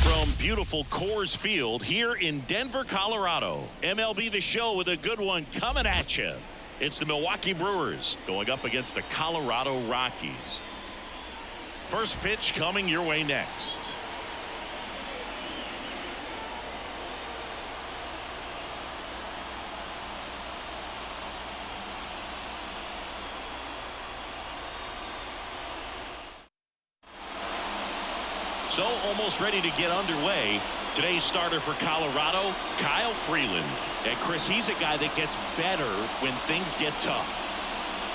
From beautiful Coors Field here in Denver, Colorado. MLB The Show with a good one coming at you. It's the Milwaukee Brewers going up against the Colorado Rockies. First pitch coming your way next. So almost ready to get underway. Today's starter for Colorado, Kyle Freeland. And Chris, he's a guy that gets better when things get tough.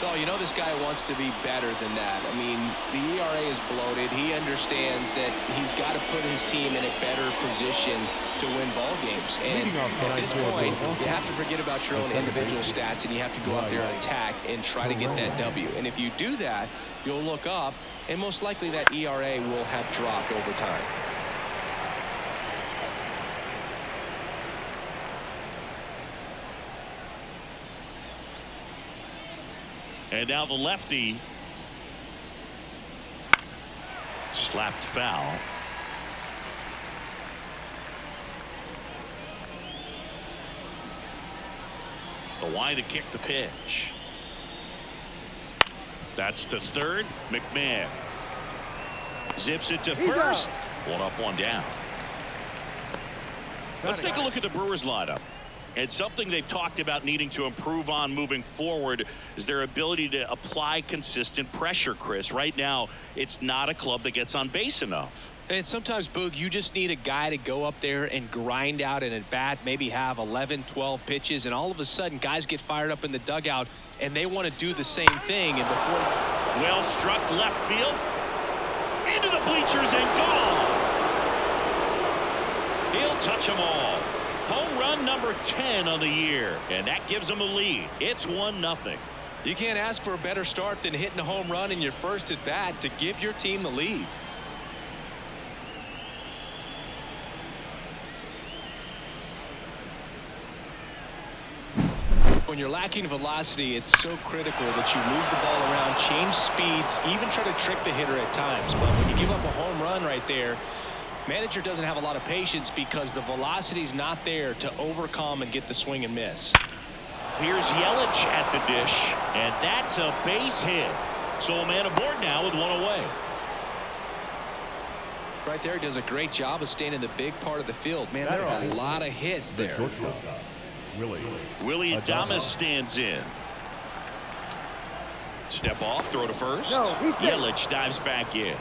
Oh, you know, this guy wants to be better than that. I mean, the ERA is bloated. He understands that he's got to put his team in a better position to win ball games. And at this point, you have to forget about your own individual stats, and you have to go out there and attack and try to get that W. And if you do that, you'll look up, and most likely that ERA will have dropped over time. And now the lefty. Slapped foul. The wide to kick the pitch. That's to third. McMahon zips it to first. One up, one down. Let's take a look at the Brewers lineup. And something they've talked about needing to improve on moving forward is their ability to apply consistent pressure, Chris. Right now, it's not a club that gets on base enough. And sometimes, Boog, you just need a guy to go up there and grind out an at-bat, maybe have 11, 12 pitches, and all of a sudden, guys get fired up in the dugout, and they want to do the same thing. And before... Well struck left field. Into the bleachers and gone. He'll touch them all. Home run number 10 on the year, and that gives them a lead. It's 1-0. You can't ask for a better start than hitting a home run in your first at bat to give your team the lead. When you're lacking velocity, it's so critical that you move the ball around, change speeds, even try to trick the hitter at times. But when you give up a home run right there, manager doesn't have a lot of patience because the velocity's not there to overcome and get the swing and miss. Here's Yelich at the dish, and that's a base hit. So a man aboard now with one away. Right there, he does a great job of staying in the big part of the field. Man, there are a lot of hits there. Willie Adames stands in. Step off, throw to first. Yelich dives back in.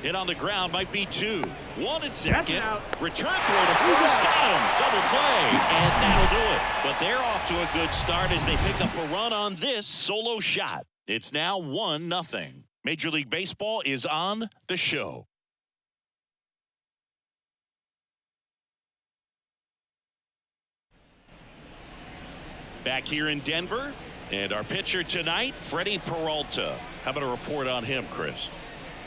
Hit on the ground, might be two. One at second. Return throw to first. Got him. Double play. And that'll do it. But they're off to a good start as they pick up a run on this solo shot. It's now 1-0. Major League Baseball is on the show. Back here in Denver. And our pitcher tonight, Freddie Peralta. How about a report on him, Chris?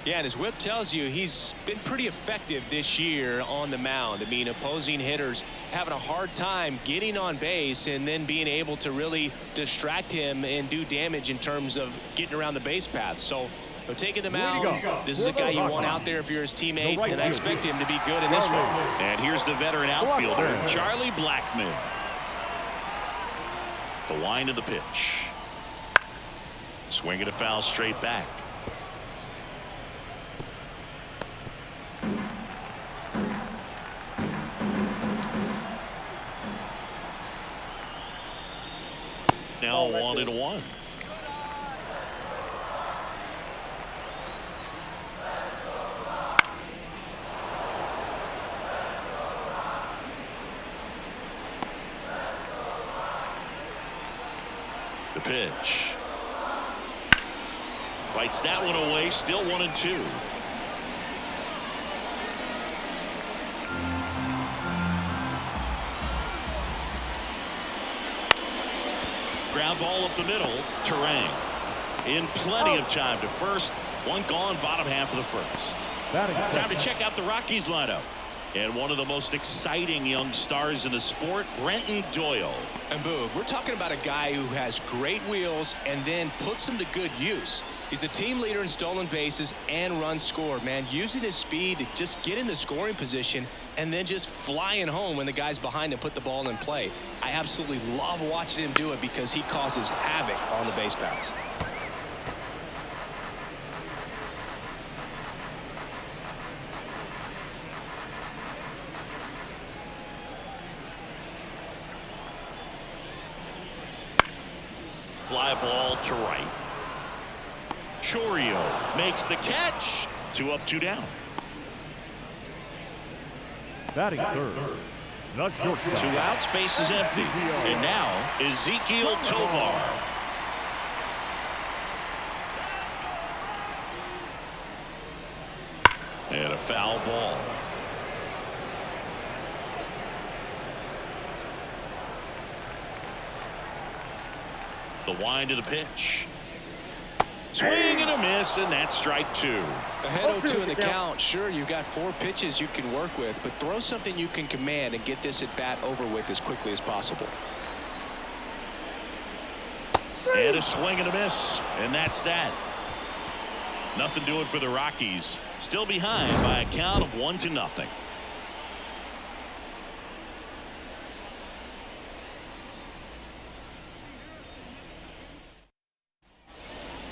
Yeah, and his whip tells you he's been pretty effective this year on the mound. I mean, opposing hitters having a hard time getting on base and then being able to really distract him and do damage in terms of getting around the base path. So, taking the mound, this is a guy you want out there if you're his teammate, and I expect him to be good in this one. And here's the veteran outfielder, Charlie Blackmon. The wind of the pitch. Swinging a foul straight back. Now 1-1. The pitch. Fights that one away. Still 1-2. Ground ball up the middle. Terang in plenty of time to first. One gone, bottom half of the first. Time to check out the Rockies lineup. And one of the most exciting young stars in the sport, Brenton Doyle. And Boog, we're talking about a guy who has great wheels and then puts them to good use. He's the team leader in stolen bases and runs scored, man. Using his speed to just get in the scoring position and then just flying home when the guys behind him put the ball in play. I absolutely love watching him do it because he causes havoc on the base paths. Fly ball to right. Chourio makes the catch. 2 up, 2 down. Batting third. Not shortstop. 2 outs, base is empty. And now Ezekiel Tovar. And a foul ball. The wind of the pitch. Swing and a miss, and that's strike 2. Ahead 0-2 in the count. Sure, you've got 4 pitches you can work with, but throw something you can command and get this at bat over with as quickly as possible. And a swing and a miss, and that's that. Nothing doing for the Rockies. Still behind by a count of 1-0.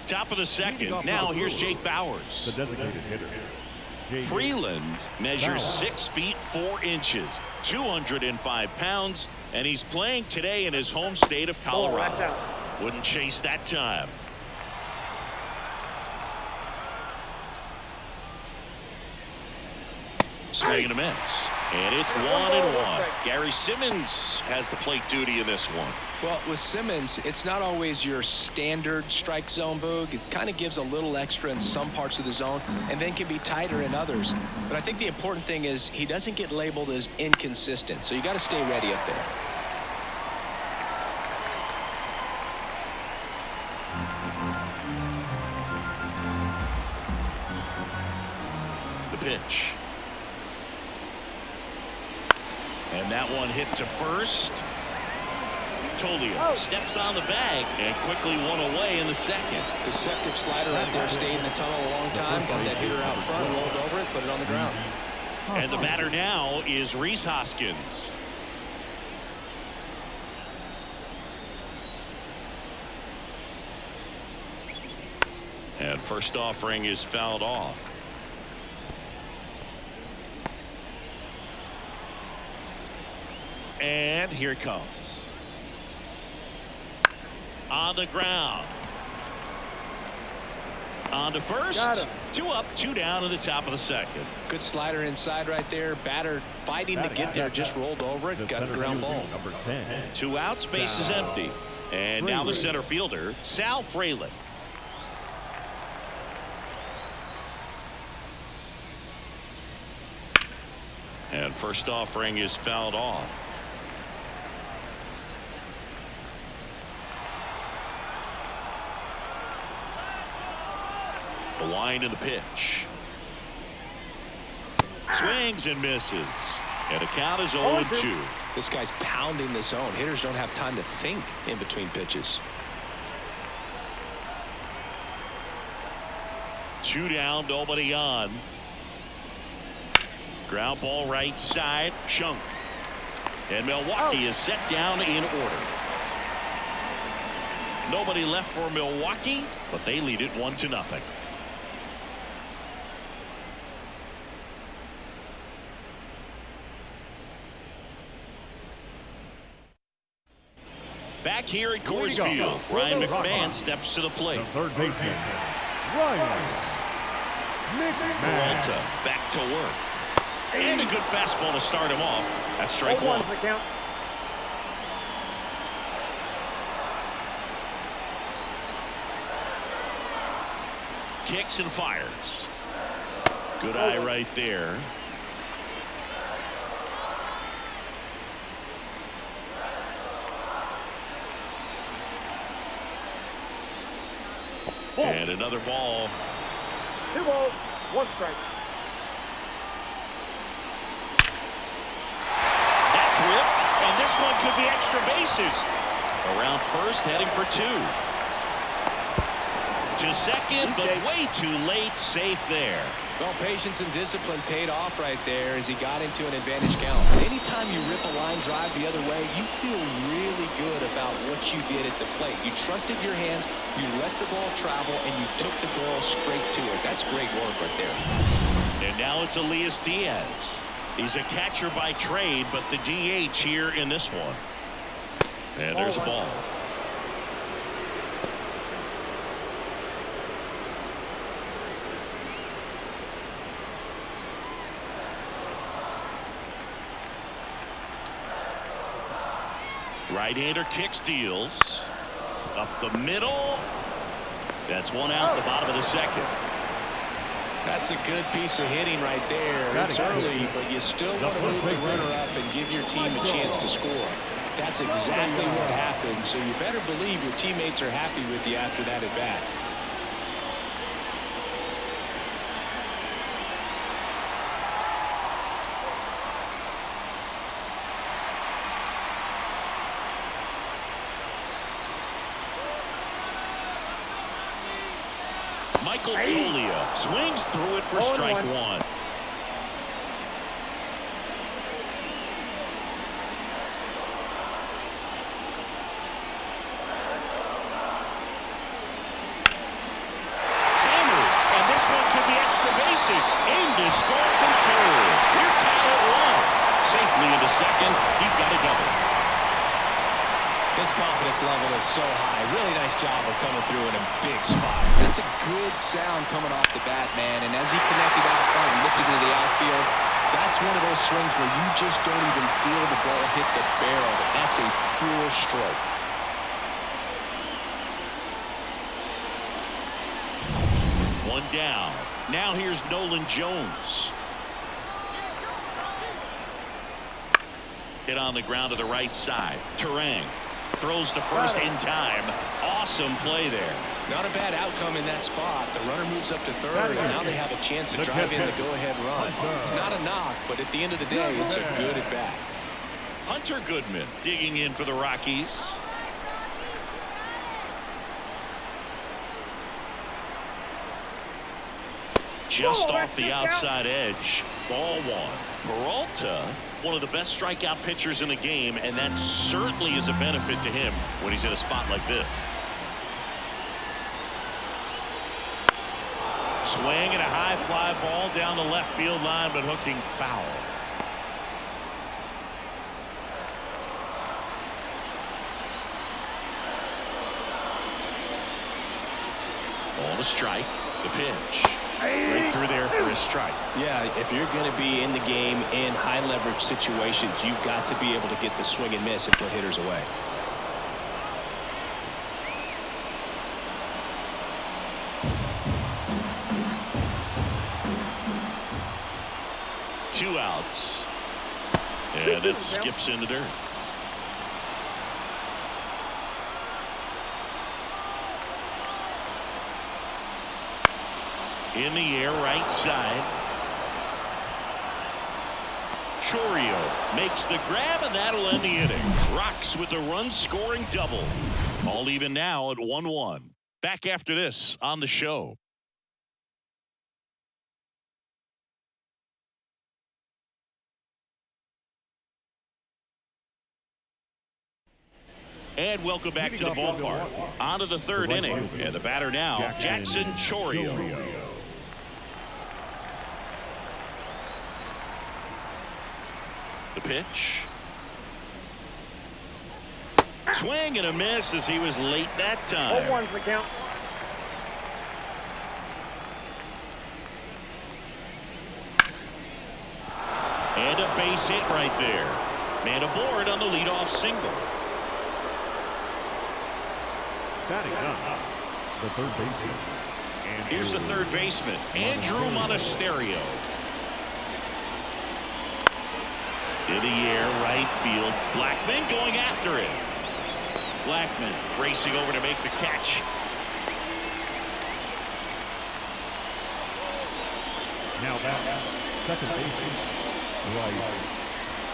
Top of the second. Now here's Jake Bauers. The designated hitter. Freeland measures 6 feet 4 inches, 205 pounds, and he's playing today in his home state of Colorado. Wouldn't chase that time. Swing and a miss. And it's 1-1. Gary Simmons has the plate duty in this one. Well, with Simmons, it's not always your standard strike zone, Boog. It kind of gives a little extra in some parts of the zone and then can be tighter in others. But I think the important thing is he doesn't get labeled as inconsistent, so you got to stay ready up there. The pitch. And that one hit to first. Tolio steps on the bag and quickly one away in the second. Deceptive slider right there, stayed in the tunnel a long time, got that hitter out front, rolled over it, put it on the ground. And the batter now is Rhys Hoskins. And first offering is fouled off. And here it comes. On the ground. On to first. 2 up, 2 down in the top of the second. Good slider inside right there. Batter fighting to get there, just rolled over it, got the ground ball. Number 10. 2 outs, base is empty. And now the center fielder, Sal Frelick. And first offering is fouled off. The wind and the pitch. Swings and misses. And the count is 0-2. This guy's pounding the zone. Hitters don't have time to think in between pitches. 2 down, nobody on. Ground ball right side. Shunk. And Milwaukee is set down in order. Nobody left for Milwaukee, but they lead it 1-0. Back here at Coors Field, Ryan McMahon steps to the plate. The third baseman, Ryan McMahon. Peralta back to work. And a good fastball to start him off. That's strike 1. Kicks and fires. Good eye right there. And another ball. 2 balls, 1 strike. this one could be extra bases. Around first, heading for 2. To second, but way too late. Safe there. Well, patience and discipline paid off right there as he got into an advantage count. Anytime you rip a line drive the other way, you feel really good about what you did at the plate. You trusted your hands, you let the ball travel, and you took the ball straight to it. That's great work right there. And now it's Elias Diaz. He's a catcher by trade, but the DH here in this one. And there's a ball. Right-hander kicks, deals. Up the middle. That's one out, the bottom of the second. That's a good piece of hitting right there. It's early, but you still want to move the runner up and give your team a chance to score. That's exactly what happened, so you better believe your teammates are happy with you after that at bat. Michael Toglia swings through it for strike 1. Hammered, and this one could be extra bases. Aimed to score from third. We're tied at 1. Safely into second. He's got a double. His confidence level is so high. Really nice job of coming through in a big spot. That's a good sound coming off the bat, man. And as he connected out front and lifted into the outfield, that's one of those swings where you just don't even feel the ball hit the barrel. That's a pure stroke. One down. Now here's Nolan Jones. Hit on the ground to the right side. Terang throws to first in time. Awesome play there. Not a bad outcome in that spot. The runner moves up to third, and now they have a chance to drive in the go-ahead run. It's not a knock, but at the end of the day, it's a good at-bat. Hunter Goodman digging in for the Rockies. Just off the outside edge. Ball 1. Peralta, one of the best strikeout pitchers in the game, and that certainly is a benefit to him when he's in a spot like this. Swing and a high fly ball down the left field line, but hooking foul. Ball to strike. The pitch. Right through there for a strike. Yeah, if you're going to be in the game in high leverage situations, you've got to be able to get the swing and miss and put hitters away. Two outs. And it skips into dirt. In the air, right side. Chourio makes the grab, and that'll end the inning. Rocks with the run-scoring double. All even now at 1-1. Back after this on the show. And welcome back to the ballpark. On to the third inning. And the batter now, Jackson Chourio. The pitch. Swing and a miss as he was late that time. 0-1's the count. And a base hit right there. Man aboard on the leadoff single. Batting up, the third baseman. Here's the third baseman, Andrew Monasterio. In the air, right field. Blackman going after it. Blackman racing over to make the catch. Now back, second baseman, right,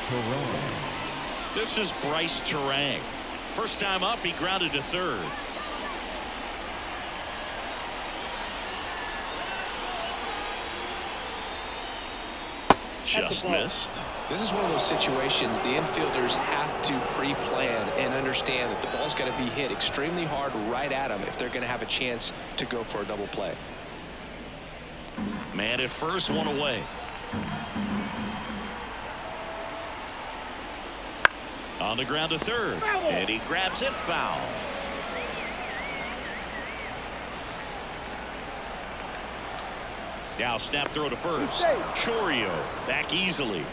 Toronto. This is Bryce Terang. First time up, he grounded to third. Just missed. This is one of those situations the infielders have to pre-plan and understand that the ball's got to be hit extremely hard right at them if they're going to have a chance to go for a double play. Man at first, one away. On the ground to third, and he grabs it foul. Now snap throw to first. Chourio back easily.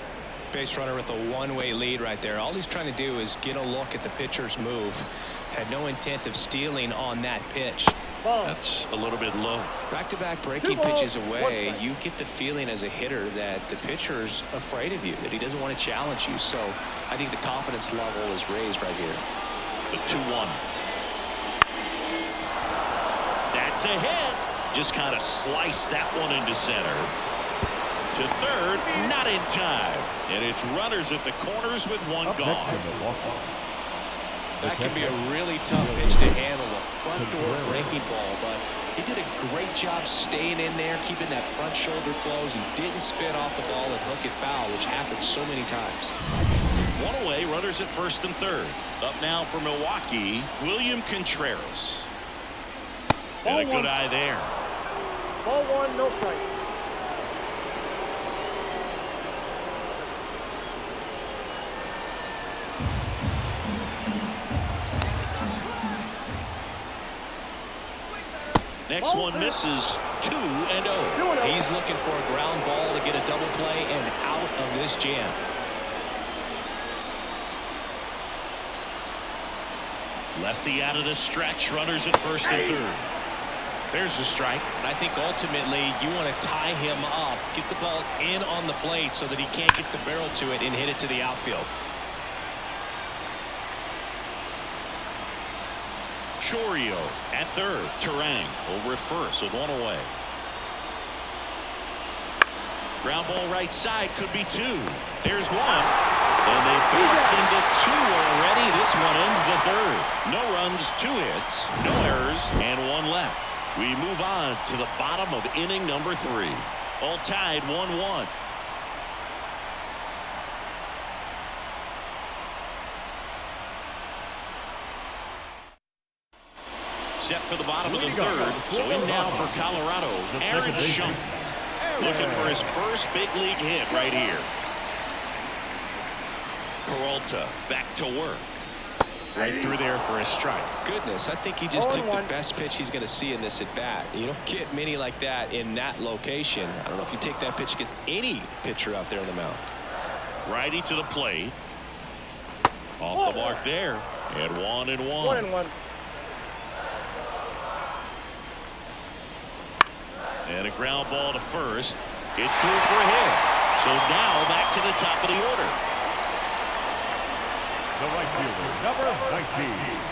Base runner with a one-way lead right there. All he's trying to do is get a look at the pitcher's move. Had no intent of stealing on that pitch. That's a little bit low. Back-to-back breaking pitches away, you get the feeling as a hitter that the pitcher's afraid of you, that he doesn't want to challenge you. So I think the confidence level is raised right here. The 2-1. That's a hit. Just kind of sliced that one into center. To third, not in time. And it's runners at the corners with one gone. That can be a really tough pitch to handle, a front door breaking ball, but he did a great job staying in there, keeping that front shoulder closed, and didn't spin off the ball and hook it foul, which happens so many times. One away, runners at first and third. Up now for Milwaukee, William Contreras. And a good eye there. Ball one, no strike. Next one misses. 2-0. He's looking for a ground ball to get a double play and out of this jam. Lefty out of the stretch. Runners at first and third. There's the strike. I think ultimately you want to tie him up, get the ball in on the plate so that he can't get the barrel to it and hit it to the outfield. Chourio at third. Terang over at first with one away. Ground ball right side, could be two. There's one. And they bounce into two already. This one ends the third. No runs, 2 hits, no errors, and 1 left. We move on to the bottom of inning number 3. All tied 1-1. Set for the bottom of the third. So in now for Colorado, Aaron Schunk. Looking for his first big league hit right here. Peralta back to work. Right through there for a strike. Goodness, I think he just took the best pitch he's going to see in this at bat. You don't get many like that in that location. I don't know if you take that pitch against any pitcher out there on the mound. Righty to the plate. Off the mark there. And 1-1. 1-1. And a ground ball to first. It's through for a hit. So now back to the top of the order. The right fielder, number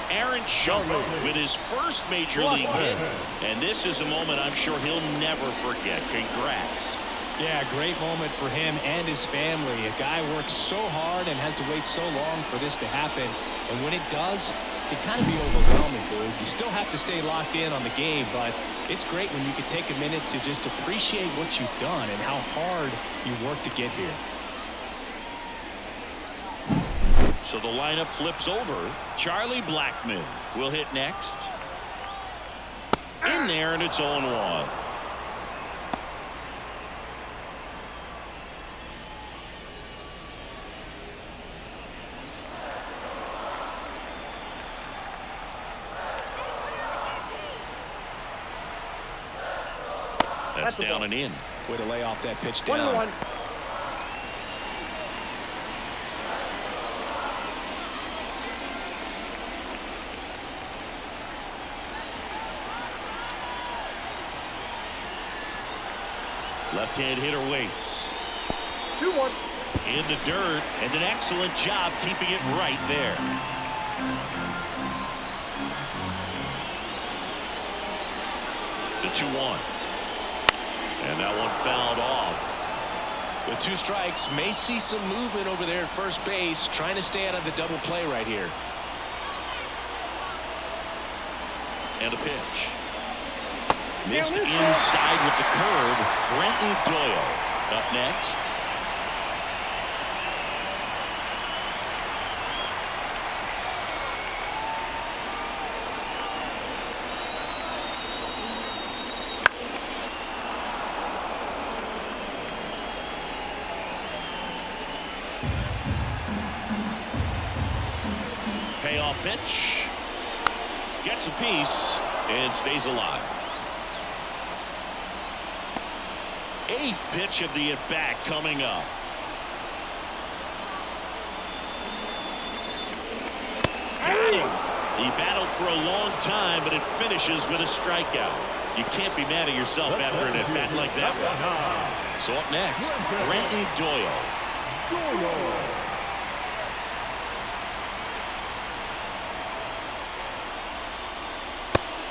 19. Aaron Schunk with his first major league hit. And this is a moment I'm sure he'll never forget. Congrats. Yeah, great moment for him and his family. A guy works so hard and has to wait so long for this to happen. And when it does, it can kind of be overwhelming, dude. You still have to stay locked in on the game, but it's great when you can take a minute to just appreciate what you've done and how hard you've worked to get here. So the lineup flips over. Charlie Blackmon will hit next. In there, and it's 0-1. That's down and in. Way to lay off that pitch down. 1-1. Left-hand hitter waits. 2-1. In the dirt, and an excellent job keeping it right there. The 2-1. And that one fouled off. With 2 strikes, may see some movement over there at first base, trying to stay out of the double play right here. And a pitch. Missed inside with the curve. Brenton Doyle up next. Payoff pitch. Gets a piece and stays alive. 8th pitch of the at-bat coming up. Got him. He battled for a long time, but it finishes with a strikeout. You can't be mad at yourself after an at-bat like that one. So up next, Brenton Doyle.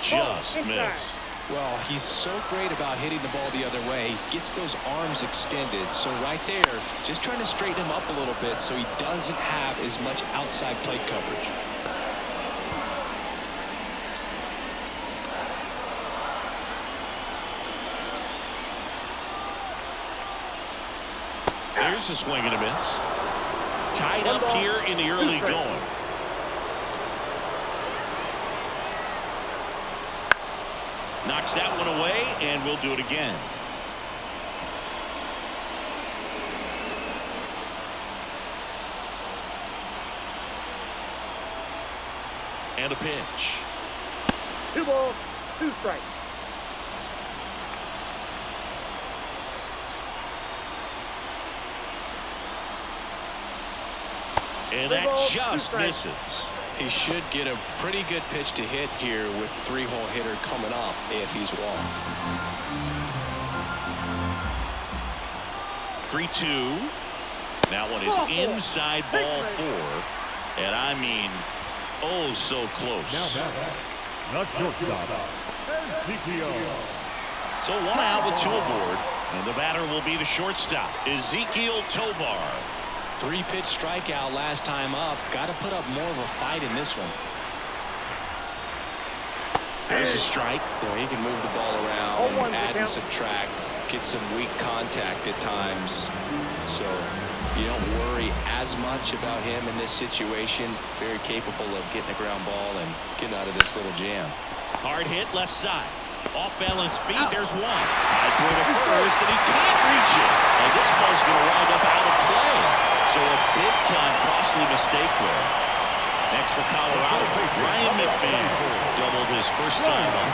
Just missed. Well, he's so great about hitting the ball the other way. He gets those arms extended. So right there, just trying to straighten him up a little bit so he doesn't have as much outside plate coverage. There's a swing and a miss. Tied up here in the early going. Knocks that one away, and we'll do it again. And a pitch. 2 balls, 2 strikes. And that just misses. He should get a pretty good pitch to hit here with 3-hole hitter coming up if he's walked. 3-2. That one is inside ball 4. And I mean, oh, so close. Now shortstop. So 1 out with 2 aboard. And the batter will be the shortstop, Ezequiel Tovar. 3-pitch strikeout last time up. Got to put up more of a fight in this one. There's a strike. Yeah, he can move the ball around, add and subtract, get some weak contact at times. So you don't worry as much about him in this situation. Very capable of getting a ground ball and getting out of this little jam. Hard hit left side. Off balance feet. There's one. High throw to first, and he can't reach it. And this ball's going to wind up out of play. So a big-time costly mistake there. Next for Colorado, Ryan McMahon doubled his first time up.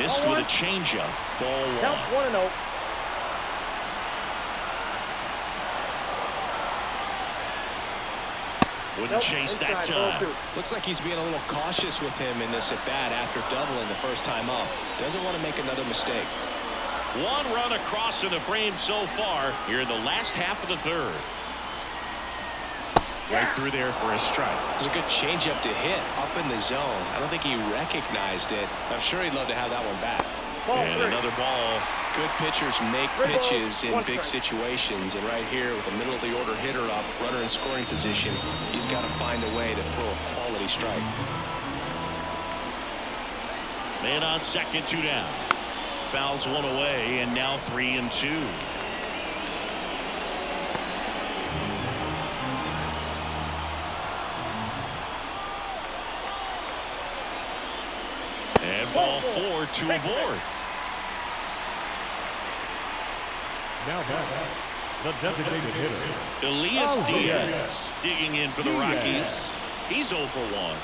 Missed with a changeup. Ball 1. Count 1-0. Wouldn't chase that time. Looks like he's being a little cautious with him in this at-bat after doubling the first time up. Doesn't want to make another mistake. 1 run across in the frame so far here in the last half of the 3rd. Right through there for a strike. It's a good changeup to hit up in the zone. I don't think he recognized it. I'm sure he'd love to have that one back. And another ball. Good pitchers make pitches in big situations, and right here with the middle of the order hitter up, runner in scoring position, he's got to find a way to throw a quality strike. Man on second, 2 down. Fouls 1 away, and now 3-2. And ball 4, 2 aboard. Now back, the designated hitter, Elias Diaz digging in for the Rockies. He's 0 for 1.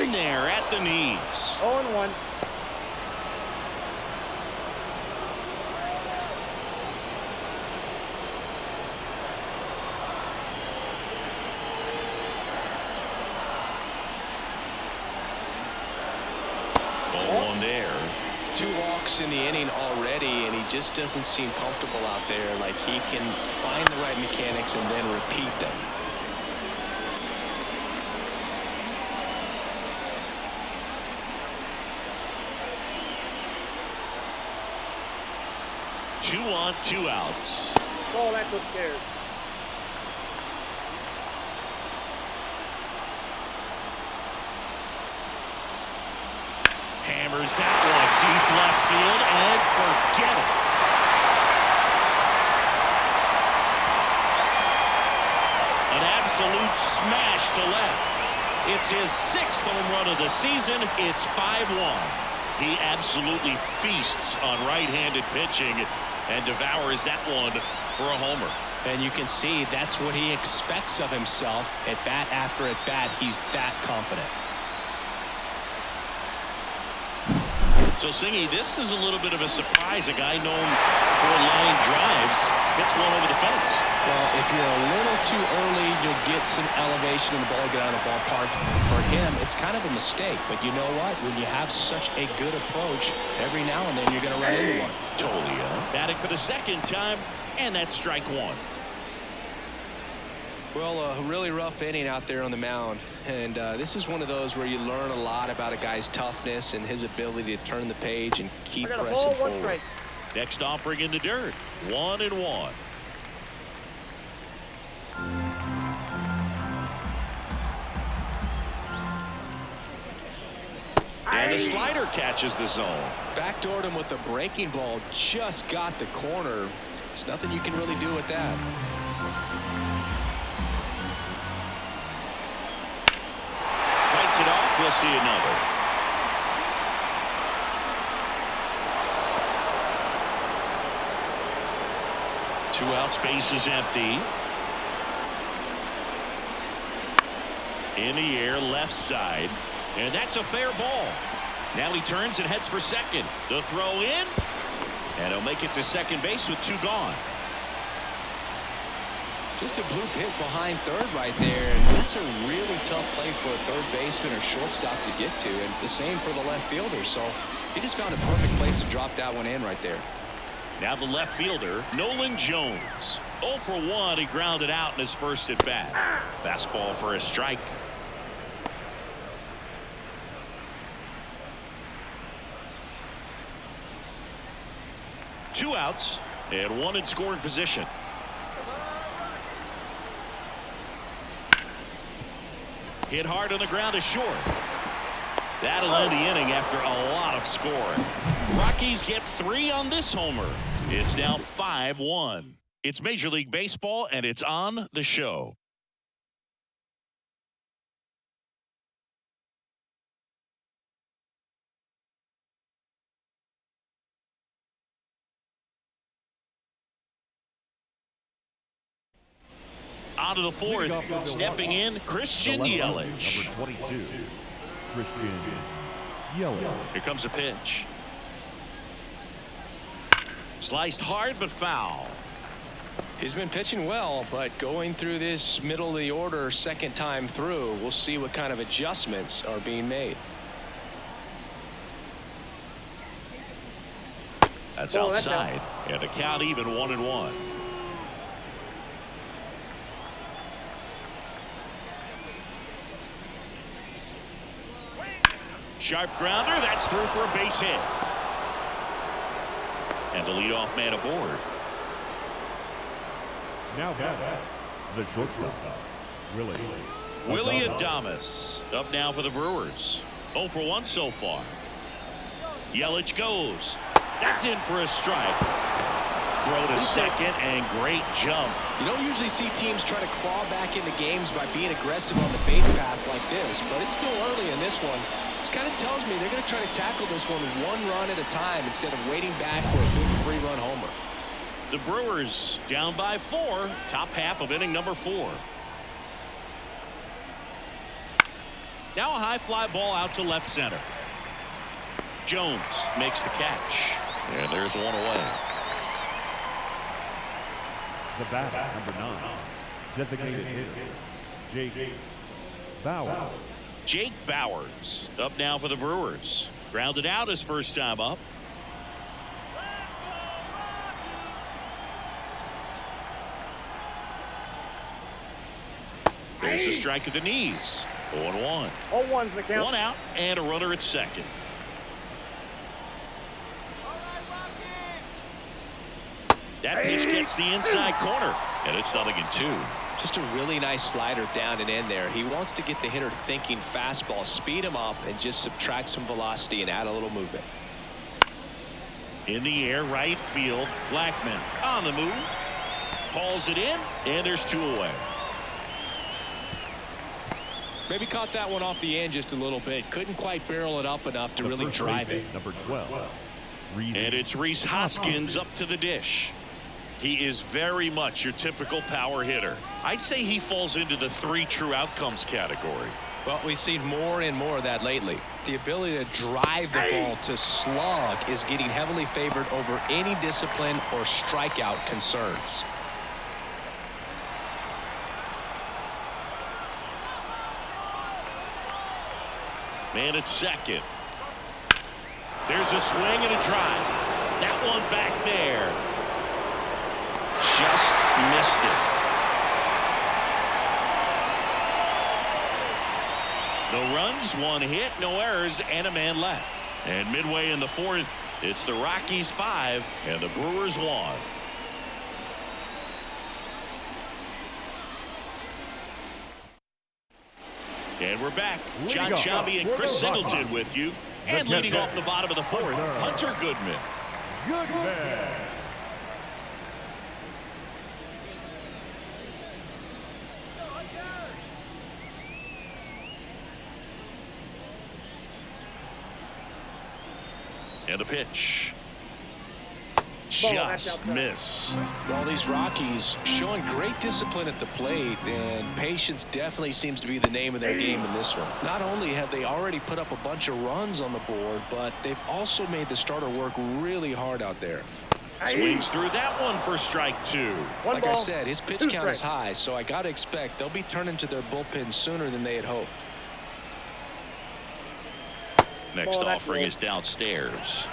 In there at the knees. 0-1. There. 2 walks in the inning already, and he just doesn't seem comfortable out there. Like he can find the right mechanics and then repeat them. 2 on, 2 outs. Ball, that's upstairs. Hammers that one deep left field and forget it. An absolute smash to left. It's his 6th home run of the season. It's 5-1. He absolutely feasts on right-handed pitching and devours that one for a homer. And you can see that's what he expects of himself. At bat after at bat, he's that confident. So, Singy, this is a little bit of a surprise. A guy known for line drives hits one over the fence. Well, if you're a little too early, you'll get some elevation and the ball get out of the ballpark. For him, it's kind of a mistake. But you know what? When you have such a good approach, every now and then you're going to run into one. Totally. Batting for the 2nd time, and that's strike 1. Well, a really rough inning out there on the mound. And this is one of those where you learn a lot about a guy's toughness and his ability to turn the page and keep pressing forward. Next offering in the dirt. 1-1. And the slider catches the zone. Backdoored him with a breaking ball. Just got the corner. There's nothing you can really do with that. Fights it off. We'll see another. Two outs, base is empty. In the air, left side. And that's a fair ball. Now he turns and heads for second. The throw in. And he'll make it to second base with 2 gone. Just a blue hit behind third right there. And that's a really tough play for a third baseman or shortstop to get to. And the same for the left fielder. So he just found a perfect place to drop that one in right there. Now the left fielder, Nolan Jones. 0 for 1. He grounded out in his first at bat. Fastball for a strike. Two outs and 1 in scoring position. Hit hard on the ground is short. That'll end the inning after a lot of scoring. Rockies get 3 on this homer. It's now 5-1. It's Major League Baseball, and it's on the show. On to the 4th, stepping in, Christian Yelich. Number 22, Christian Yelich. Here comes a pitch. Sliced hard but foul. He's been pitching well, but going through this middle of the order 2nd time through, we'll see what kind of adjustments are being made. That's outside, and the count even 1-1. Sharp grounder, that's through for a base hit. And the leadoff man aboard. Now back, the shortstop, Willie Adames up now for the Brewers. 0 for 1 so far. Yelich goes. That's in for a strike. Throw to second and great jump. You don't usually see teams try to claw back into games by being aggressive on the base pass like this, but it's still early in this one. This kind of tells me they're going to try to tackle this one 1 run at a time instead of waiting back for a big 3-run homer. The Brewers down by 4, top half of inning number 4. Now a high fly ball out to left center. Jones makes the catch. And there's 1 away. The batter, number 9, designated hitter, Jake Bauers. Jake Bauers up now for the Brewers. Grounded out his first time up. There's a strike at the knees. 0-1. 0-1's the count. 1 out and a runner at second. That pitch gets the inside corner, and it's 0-2. Just a really nice slider down and in there. He wants to get the hitter thinking fastball, speed him up, and just subtract some velocity and add a little movement. In the air, right field. Blackman on the move. Hauls it in, and there's 2 away. Maybe caught that one off the end just a little bit. Couldn't quite barrel it up enough to really drive it. Number 12. And it's Rhys Hoskins up to the dish. He is very much your typical power hitter. I'd say he falls into the 3 true outcomes category. Well, we've seen more and more of that lately. The ability to drive the ball to slug is getting heavily favored over any discipline or strikeout concerns. Man at second. There's a swing and a drive. That one back there. Just missed it. No runs, 1 hit, no errors, and a man left. And midway in the 4th, it's the Rockies 5 and the Brewers 1. And we're back. John Sciambi and Chris Singleton with you. And leading off the bottom of the 4th, Hunter Goodman. Goodman. And a pitch. Just missed. Well, these Rockies showing great discipline at the plate, and patience definitely seems to be the name of their game in this one. Not only have they already put up a bunch of runs on the board, but they've also made the starter work really hard out there. Swings through that one for strike 2. Like I said, his pitch count is high, so I got to expect they'll be turning to their bullpen sooner than they had hoped. Next offering is downstairs.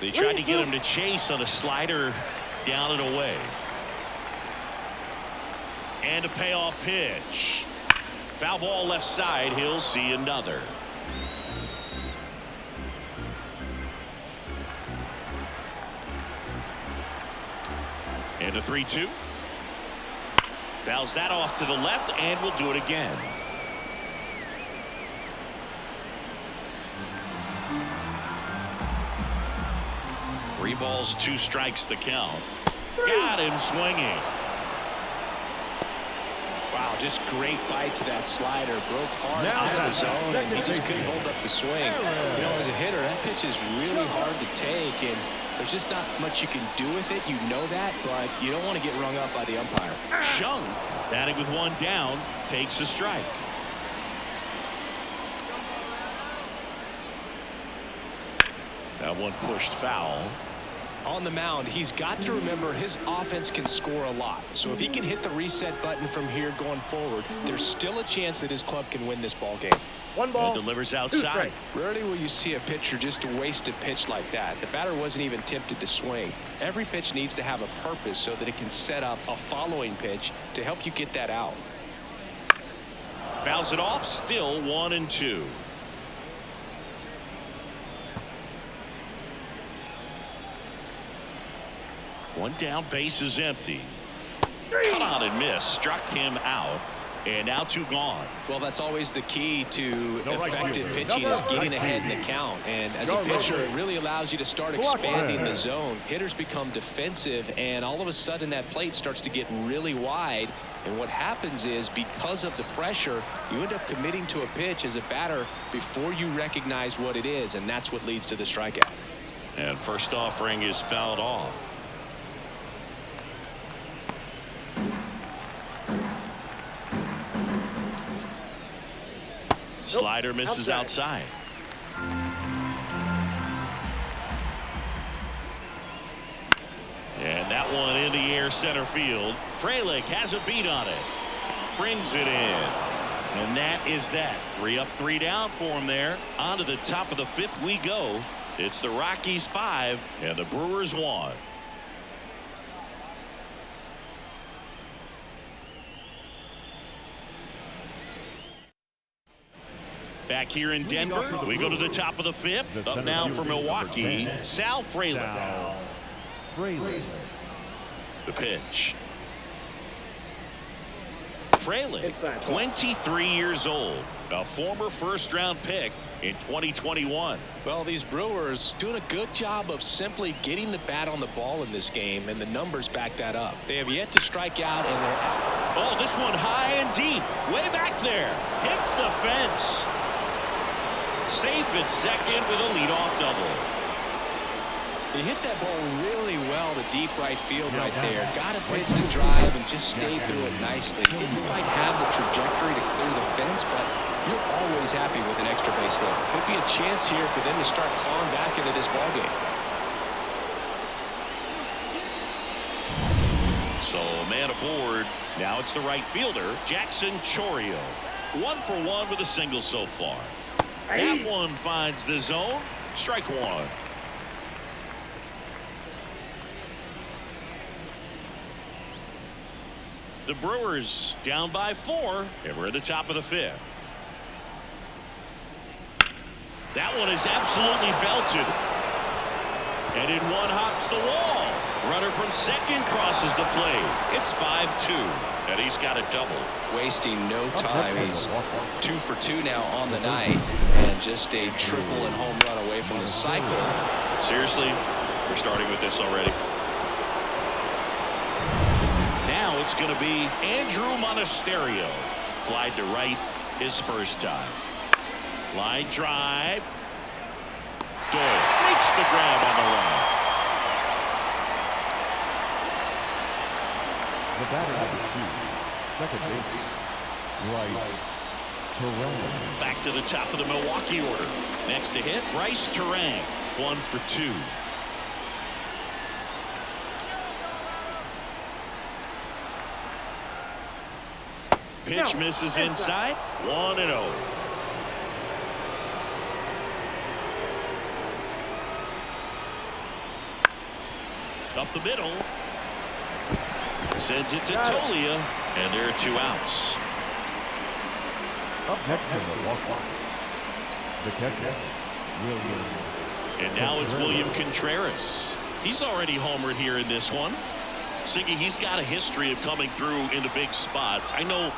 They tried to get him to chase on a slider down and away. And a payoff pitch. Foul ball left side. He'll see another. And a 3-2. Fouls that off to the left, and we'll do it again. Three balls, 2 strikes the count. Got him swinging. Wow, just great bite to that slider. Broke hard out of the zone, and he just couldn't hold up the swing. You know, as a hitter, that pitch is really hard to take, and there's just not much you can do with it. You know that, but you don't want to get rung up by the umpire. Shung, batting with 1 down, takes a strike. That one pushed foul. On the mound, he's got to remember his offense can score a lot. So if he can hit the reset button from here going forward, there's still a chance that his club can win this ball game. 1 ball. And delivers outside. Rarely will you see a pitcher just waste a pitch like that. The batter wasn't even tempted to swing. Every pitch needs to have a purpose so that it can set up a following pitch to help you get that out. Fouls it off, still 1-2. One down, base is empty. Cut on and miss, struck him out, and now 2 gone. Well, that's always the key to effective pitching is getting ahead in the count. And as a pitcher, it really allows you to start expanding the zone. Hitters become defensive, and all of a sudden that plate starts to get really wide. And what happens is, because of the pressure, you end up committing to a pitch as a batter before you recognize what it is, and that's what leads to the strikeout. And first offering is fouled off. Slider misses outside. And that one in the air center field. Frelick has a beat on it. Brings it in. And that is that. 3 up, 3 down for him there. On to the top of the 5th we go. It's the Rockies 5 and the Brewers 1. Back here in Denver, we go to the top of the fifth. Up now for Milwaukee, Sal Frelick. The pitch. Frelick, 23 years old, a former first-round pick in 2021. Well, these Brewers doing a good job of simply getting the bat on the ball in this game, and the numbers back that up. They have yet to strike out, and they're out. Oh, this one high and deep, way back there. Hits the fence. Safe at second with a leadoff double. He hit that ball really well to deep right field right there. Got a pitch to drive and just stayed through it nicely. Didn't quite have the trajectory to clear the fence, but you're always happy with an extra base hit. Could be a chance here for them to start clawing back into this ballgame. So a man aboard. Now it's the right fielder, Jackson Chourio. 1 for 1 with a single so far. That one finds the zone. Strike one. The Brewers down by 4, and we're at the top of the fifth. That one is absolutely belted. And in one hops the wall. Runner from second crosses the plate. It's 5-2, and he's got a double. Wasting no time. He's 2 for 2 now on the night, and just a triple and home run away from the cycle. Seriously, we're starting with this already. Now it's going to be Andrew Monasterio. Flied to right his first time. Line drive. Doyle makes the grab on the line. The batter number 2, second baseman, Bryce Terang. Back to the top of the Milwaukee order. Next to hit, Bryce Terang. 1 for 2. Pitch misses inside. 1-0. Up the middle. Sends it to Tolia, and there are 2 outs. Up next to Milwaukee, the catcher, William. And now it's William Contreras. He's already homered here in this one. Siggy, he's got a history of coming through into big spots. I know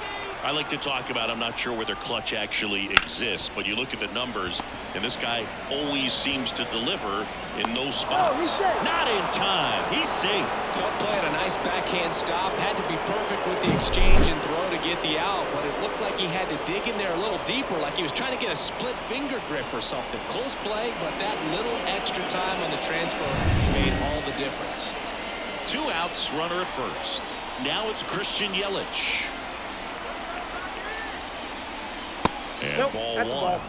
I like to talk about, I'm not sure whether clutch actually exists, but you look at the numbers, and this guy always seems to deliver in those spots. Not in time. He's safe. Tough play and a nice backhand stop. Had to be perfect with the exchange and throw to get the out, but it looked like he had to dig in there a little deeper, like he was trying to get a split finger grip or something. Close play, but that little extra time on the transfer made all the difference. 2 outs, runner at first. Now it's Christian Yelich. And ball 1.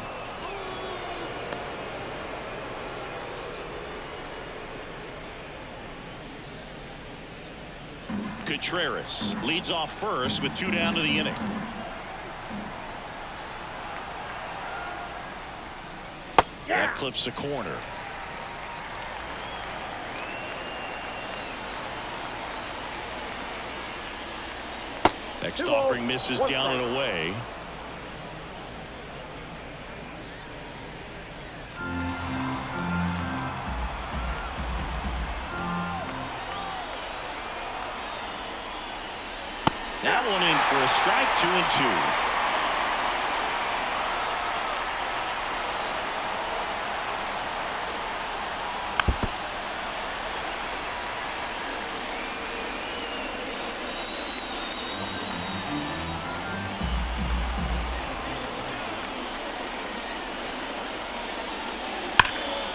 Contreras leads off first with 2 down to the inning. That clips the corner. Next offering misses down and away. That one in for a strike. 2-2.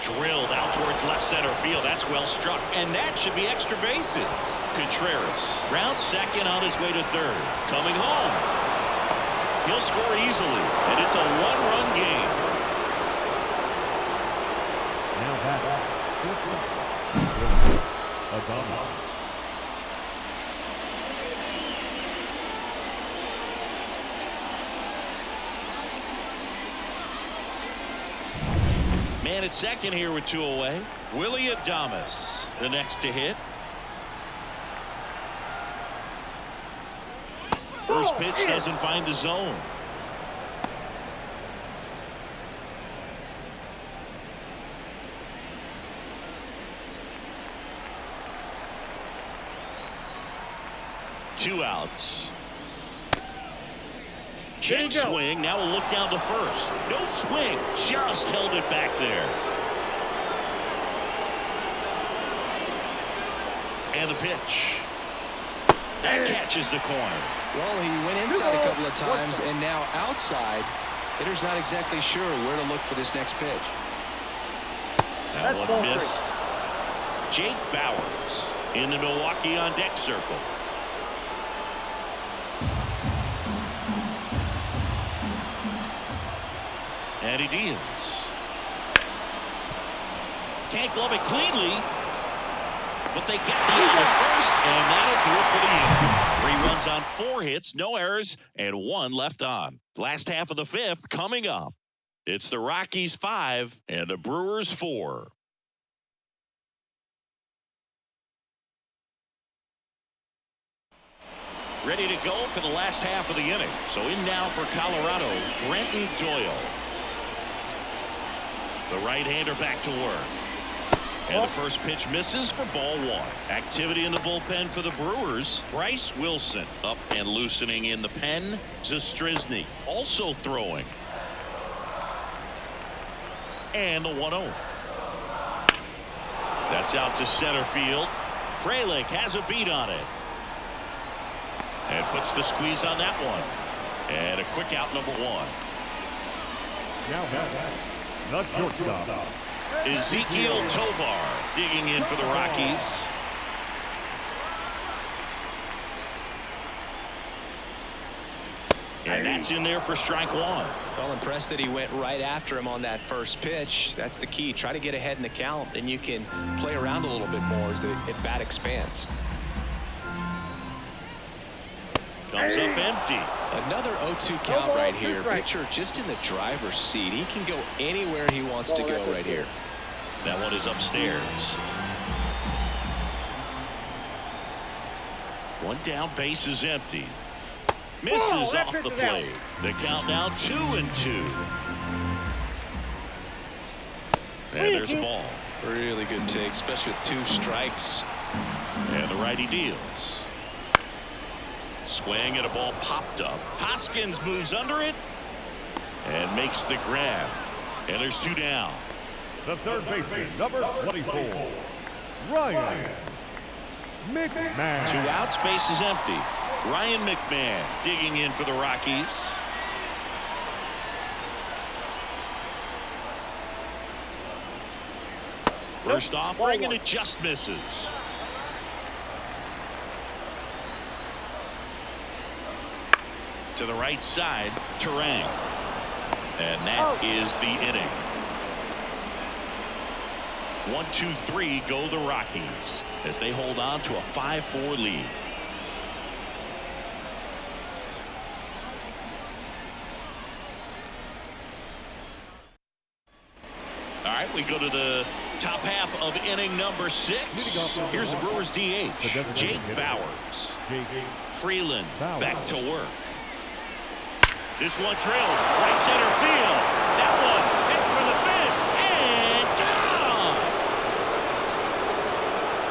Drilled out towards left center field. That's well struck. And that should be extra bases. Contreras rounds second on his way to third. Coming home. He'll score easily. And it's a 1-run game. Now back, Adama. Man at second here with 2 away. Willie Adames, the next to hit. First pitch doesn't find the zone. 2 outs. Check swing. Now we'll look down to first. No swing. Just held it back there. And the pitch. That catches the corner. Well, he went inside a couple of times, and now outside. Hitter's not exactly sure where to look for this next pitch. That one missed. Jake Bauers in the Milwaukee on deck circle. And he deals. Can't glove it cleanly, but they get the out at first, and that'll do it for the inning. 3 runs on 4 hits, no errors, and 1 left on. Last half of the 5th coming up. It's the Rockies 5 and the Brewers 4. Ready to go for the last half of the inning. So in now for Colorado, Brenton Doyle. The right-hander back to work. And the first pitch misses for ball 1. Activity in the bullpen for the Brewers. Bryce Wilson up and loosening in the pen. Zastryzny also throwing. And the 1-0. That's out to center field. Frelick has a beat on it. And puts the squeeze on that one. And a quick out, number 1. Now the shortstop. Ezekiel Tovar digging in for the Rockies. And that's in there for strike 1. Well, impressed that he went right after him on that first pitch. That's the key. Try to get ahead in the count, then you can play around a little bit more as the at-bat expands. Comes up empty. Another 0-2 count right here. Pitcher just in the driver's seat. He can go anywhere he wants to go right here. That one is upstairs. 1 down, base is empty. Misses off the plate. The count now 2-2. And there's a ball. Really good take, especially with 2 strikes. And the righty deals. Swing and a ball popped up. Hoskins moves under it and makes the grab. And there's 2 down. The third baseman, number 24, Ryan McMahon. 2 outs, base is empty. Ryan McMahon digging in for the Rockies. First offering, and it just misses. To the right side, Terang. And that is the inning. 1-2-3 go the Rockies as they hold on to a 5-4 lead. All right, we go to the top half of inning number 6. Here's the Brewers DH, Jake Bauers. Freeland back to work. This one trailed right center field. That one hit for the fence and gone.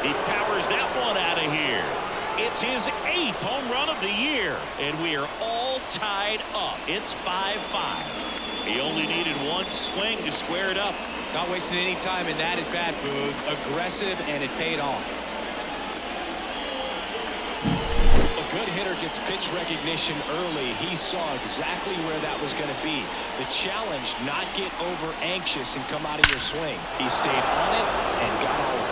He powers that one out of here. It's his 8th home run of the year, and we are all tied up. It's 5-5. He only needed 1 swing to square it up. Not wasting any time in that at bat, Booth. Aggressive, and it paid off. A good hitter gets pitch recognition early. He saw exactly where that was going to be. The challenge, not get over anxious and come out of your swing. He stayed on it and got all of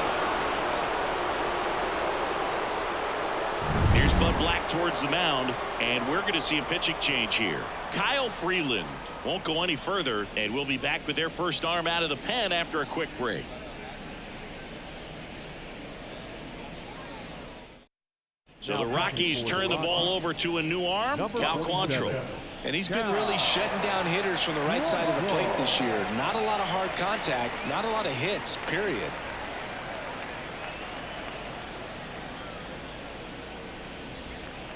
it. Here's Bud Black towards the mound, and we're going to see a pitching change here. Kyle Freeland won't go any further, and we'll be back with their first arm out of the pen after a quick break. So the Rockies turn the ball over to a new arm, Cal Quantrill. And he's been really shutting down hitters from the right side of the plate this year. Not a lot of hard contact, not a lot of hits, period.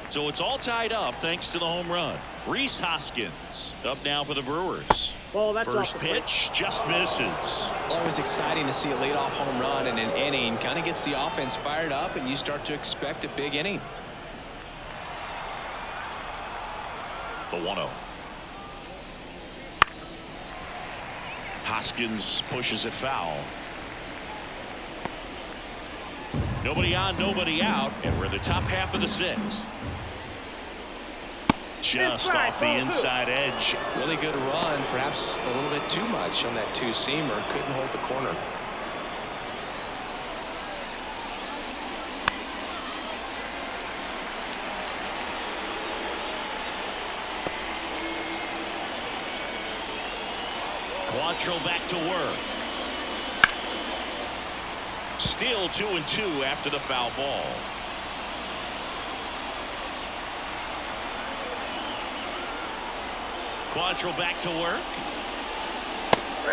So it's all tied up thanks to the home run. Rhys Hoskins up now for the Brewers. First pitch just misses. Always exciting to see a leadoff home run in an inning. Kind of gets the offense fired up, and you start to expect a big inning. The 1-0. Hoskins pushes it foul. Nobody on, nobody out, and we're in the top half of the 6th. Just off the inside edge. Really good run, perhaps a little bit too much on that two-seamer. Couldn't hold the corner. Quantrill back to work. Still 2-2 after the foul ball. Quantrill back to work.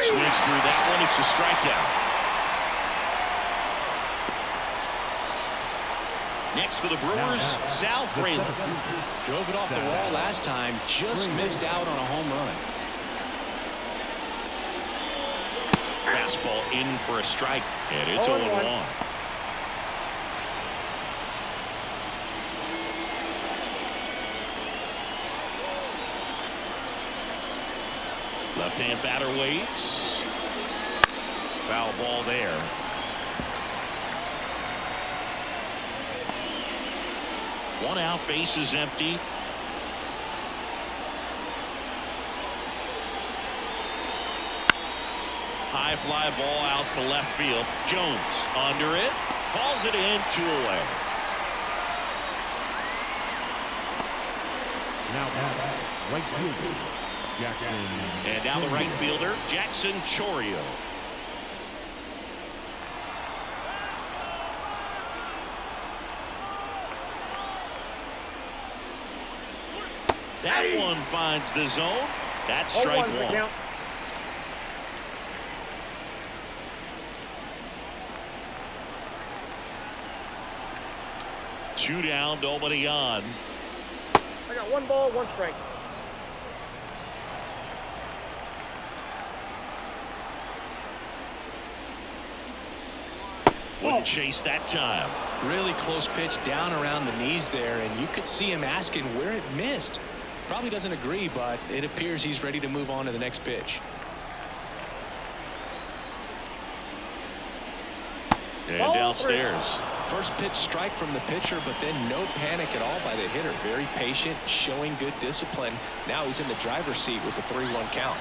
Swings through that one. It's a strikeout. Next for the Brewers, Sal Fraley. Drove it off the wall last time. Just missed out on a home run. Fastball in for a strike, and it's 0-1. Left-hand batter waits. Foul ball there. One out, bases empty. High fly ball out to left field. Jones under it. Calls it in, 2 away. Now right fielder, Jackson. And now the right fielder, Jackson Chourio. That one finds the zone. That's strike 1. Two down, nobody on. I got 1 ball, 1 strike. Wouldn't chase that time. Really close pitch down around the knees there, and you could see him asking where it missed. Probably doesn't agree, but it appears he's ready to move on to the next pitch. And downstairs. First pitch strike from the pitcher, but then no panic at all by the hitter. Very patient, showing good discipline. Now he's in the driver's seat with the 3-1 count.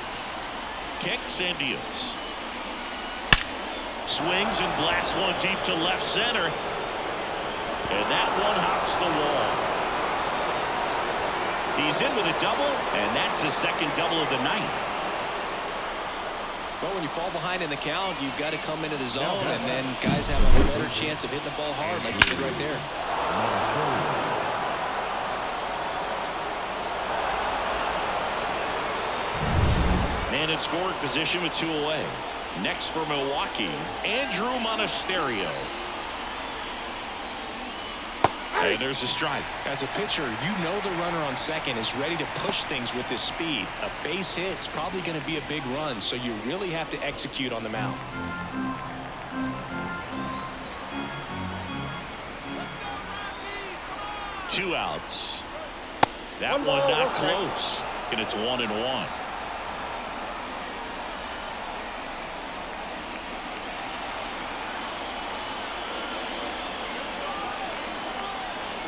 Kicks and deals. Swings and blasts one deep to left center. And that one hops the wall. He's in with a double, and that's his second double of the night. Well, when you fall behind in the count, you've got to come into the zone, and then guys have a better chance of hitting the ball hard like he did right there. Man in scoring position with 2 away. Next for Milwaukee, Andrew Monasterio. And there's a strike. As a pitcher, you know the runner on second is ready to push things with his speed. A base hit's probably going to be a big run, so you really have to execute on the mound. Two outs. That one not close. And it's 1-1.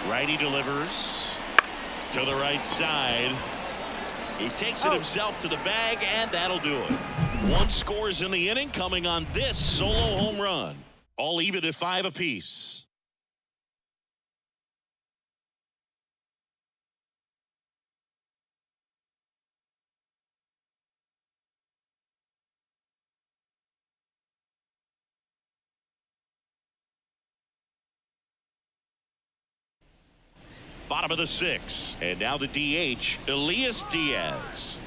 Righty delivers to the right side. He takes it himself to the bag, and that'll do it. 1 scores in the inning, coming on this solo home run. All even at 5 apiece. Bottom of the 6th, and now the DH, Elias Diaz.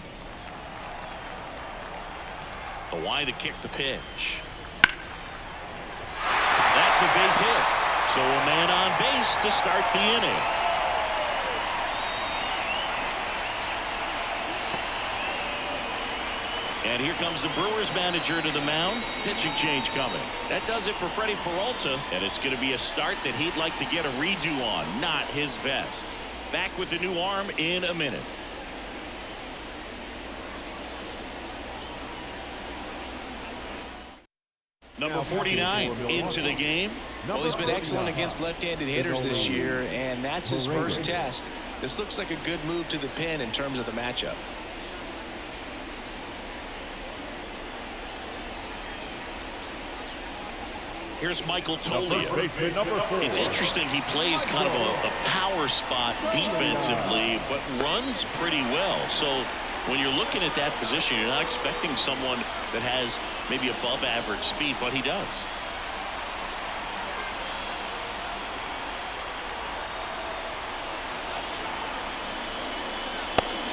The line to kick the pitch. That's a base hit. So a man on base to start the inning. And here comes the Brewers manager to the mound. Pitching change coming. That does it for Freddie Peralta. And it's going to be a start that he'd like to get a redo on. Not his best. Back with the new arm in a minute. Number 49 into the game. Well, he's been excellent against left-handed hitters this year, and that's his first test. This looks like a good move to the pin in terms of the matchup. Here's Michael Toglia. It's interesting he plays kind of a power spot defensively, but runs pretty well. So when you're looking at that position, you're not expecting someone that has maybe above average speed, but he does.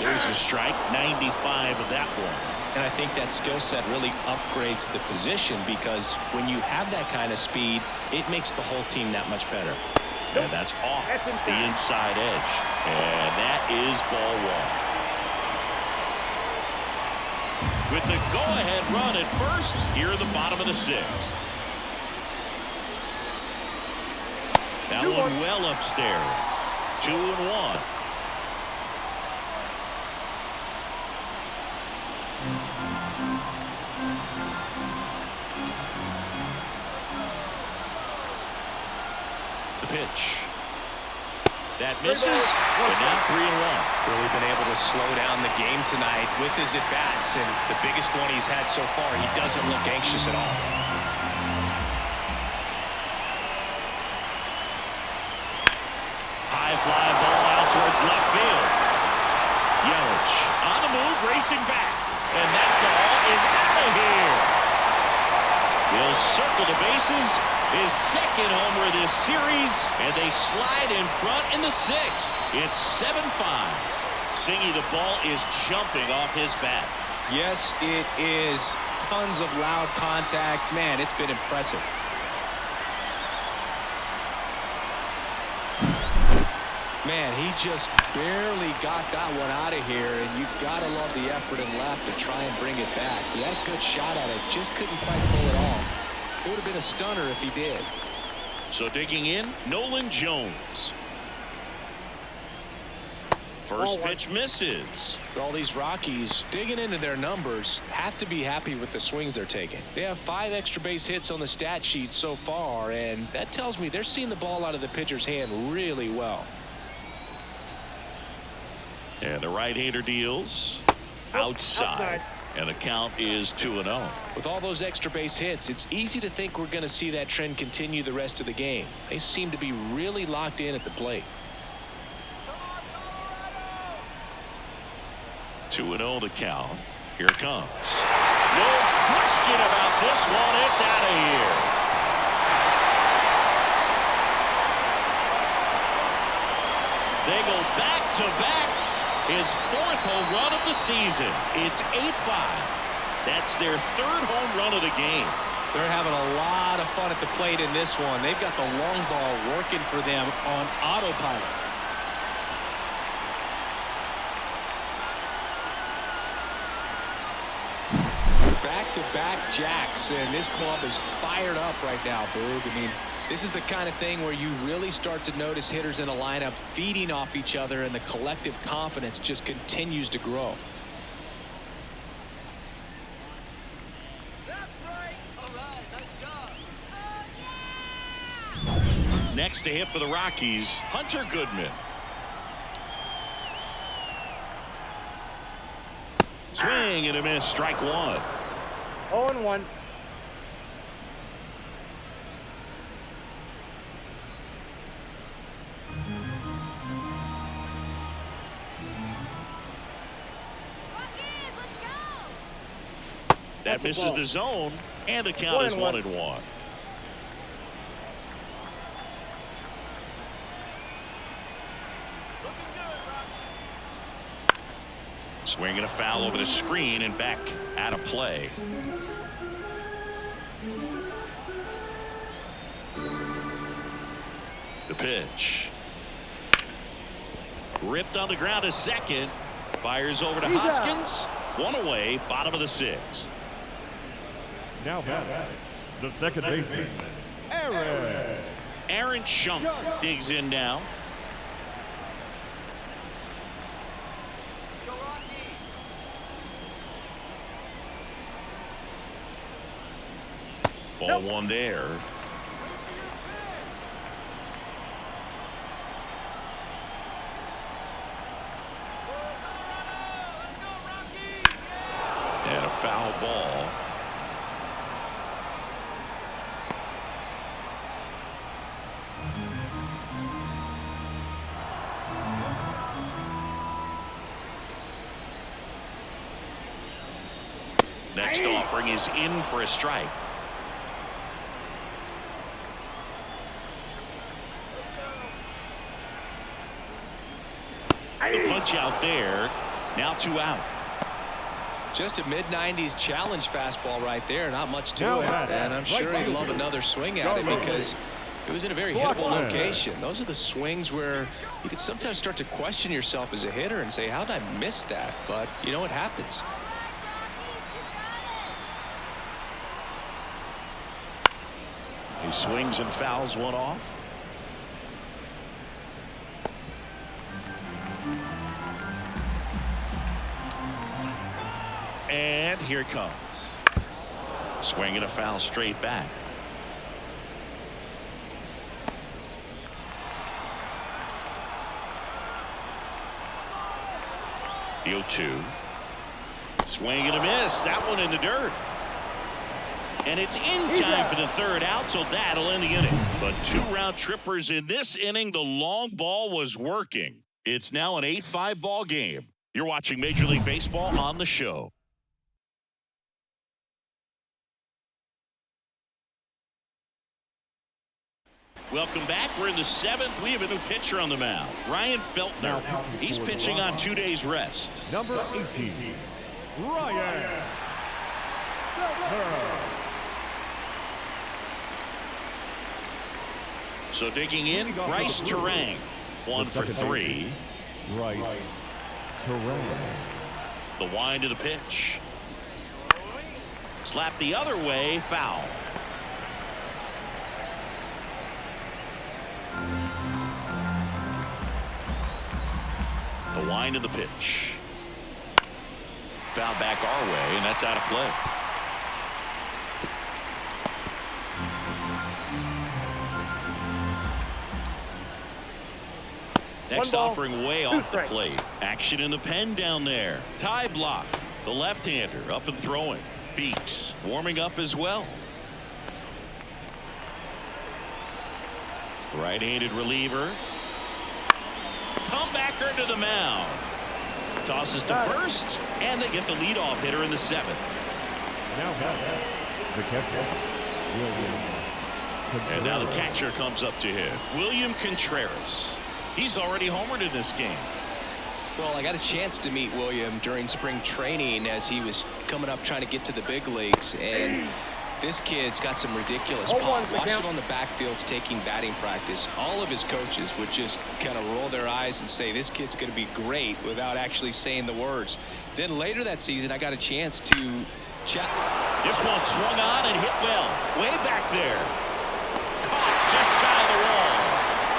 There's a strike, 95 of that one. And I think that skill set really upgrades the position, because when you have that kind of speed, it makes the whole team that much better. And that's off the inside edge. And that is ball one. With the go-ahead run at first, here in the bottom of the sixth. That one well upstairs. 2-1. Pitch. That misses, but now 3-1. Really been able to slow down the game tonight with his at-bats, and the biggest one he's had so far, he doesn't look anxious at all. High fly ball out towards left field. Yelich on the move, racing back. And that ball is out of here. He'll circle the bases. His second homer of this series, and they slide in front in the sixth. It's 7-5. Singy, the ball is jumping off his bat. Yes, it is. Tons of loud contact. Man, it's been impressive. Man, he just barely got that one out of here, and you've got to love the effort and left to try and bring it back. He had a good shot at it, just couldn't quite pull it off. It would have been a stunner if he did. So digging in, Nolan Jones. First pitch misses. All these Rockies digging into their numbers have to be happy with the swings they're taking. They have 5 extra base hits on the stat sheet so far, and that tells me they're seeing the ball out of the pitcher's hand really well. And the right-hander deals outside. And the count is 2-0. With all those extra base hits, it's easy to think we're going to see that trend continue the rest of the game. They seem to be really locked in at the plate. 2-0 to count. Here it comes. No question about this one. It's out of here. They go back-to-back. His 4th home run of the season. It's 8-5. That's their 3rd home run of the game. They're having a lot of fun at the plate in this one. They've got the long ball working for them on autopilot. Back-to-back jacks, and this club is fired up right now, Boog. I mean, this is the kind of thing where you really start to notice hitters in a lineup feeding off each other, and the collective confidence just continues to grow. That's right. All right, nice job. Next to hit for the Rockies, Hunter Goodman. Swing and a miss, strike one. 0-1. That misses the zone, and the count is 1-1. Swinging a foul over the screen and back out of play. The pitch. Ripped on the ground to second. Fires over to Hoskins. One away, bottom of the 6th. Now batting, the second baseman, Aaron Schunk digs in now. Ball one there. And a foul ball. Next offering is in for a strike. The punch out there. Now 2 out. Just a mid-90s challenge fastball right there. Not much to it. And I'm sure he'd love another swing at it because it was in a very hittable location. Those are the swings where you can sometimes start to question yourself as a hitter and say, how did I miss that? But, you know, it happens. He swings and fouls one off. And here it comes. Swing and a foul straight back. The 0-2. Swing and a miss. That one in the dirt. And it's in time for the third out, so that'll end the inning. But 2 round trippers in this inning. The long ball was working. It's now an 8-5 ball game. You're watching Major League Baseball on the show. Welcome back. We're in the 7th. We have a new pitcher on the mound, Ryan Feltner. He's pitching on 2 days rest. Number 18, Ryan Feltner. So digging in, Bryce Terang, 1 for 3. Right. Terang. The wind of the pitch. Slap the other way, foul. The wind of the pitch. Foul back our way, and that's out of play. Next offering way off the plate. Action in the pen down there. Tie block. The left-hander up and throwing. Beeks warming up as well. Right-handed reliever. Comebacker to the mound. Tosses to first, and they get the leadoff hitter in the 7th. Now the catcher, William Contreras. And now the catcher comes up to him, William Contreras. He's already homered in this game. Well, I got a chance to meet William during spring training as he was coming up trying to get to the big leagues, and this kid's got some ridiculous pop. Watch it on the backfields taking batting practice. All of his coaches would just kind of roll their eyes and say, this kid's going to be great, without actually saying the words. Then later that season, I got a chance to chat. This one swung on and hit well. Way back there. Caught just shy of the wall.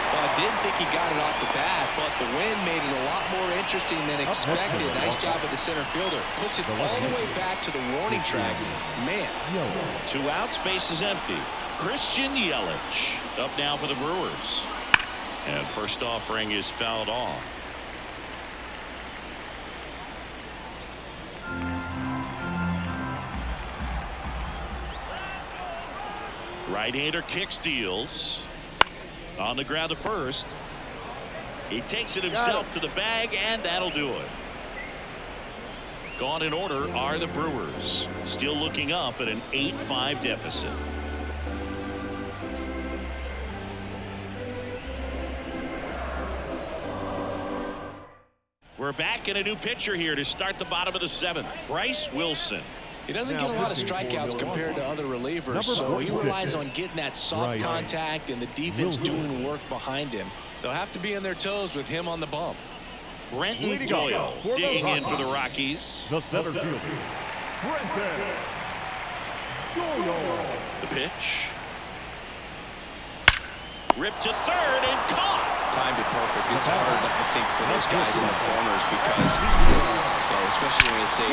Well, I didn't think he got it off the bat, but the wind made it a lot more interesting than expected. Nice job of the center fielder. Puts it all the way back to the warning track. Man. 2 outs, base is empty. Christian Yelich up now for the Brewers. And first offering is fouled off. Right-hander kick steals. On the ground to first. He takes it himself to the bag, and that'll do it. Gone in order are the Brewers. Still looking up at an 8-5 deficit. We're back in a new pitcher here to start the bottom of the 7th. Bryce Wilson. He doesn't get a lot of strikeouts compared to other relievers, so he relies on getting that soft contact and the defense doing work behind him. They'll have to be on their toes with him on the bump. Brenton Doyle digging in for the Rockies. The center fielder, Brenton Doyle. The pitch. Ripped to third and caught. timed it perfect. It's hard, I think, for those guys in the corners because, especially when it's a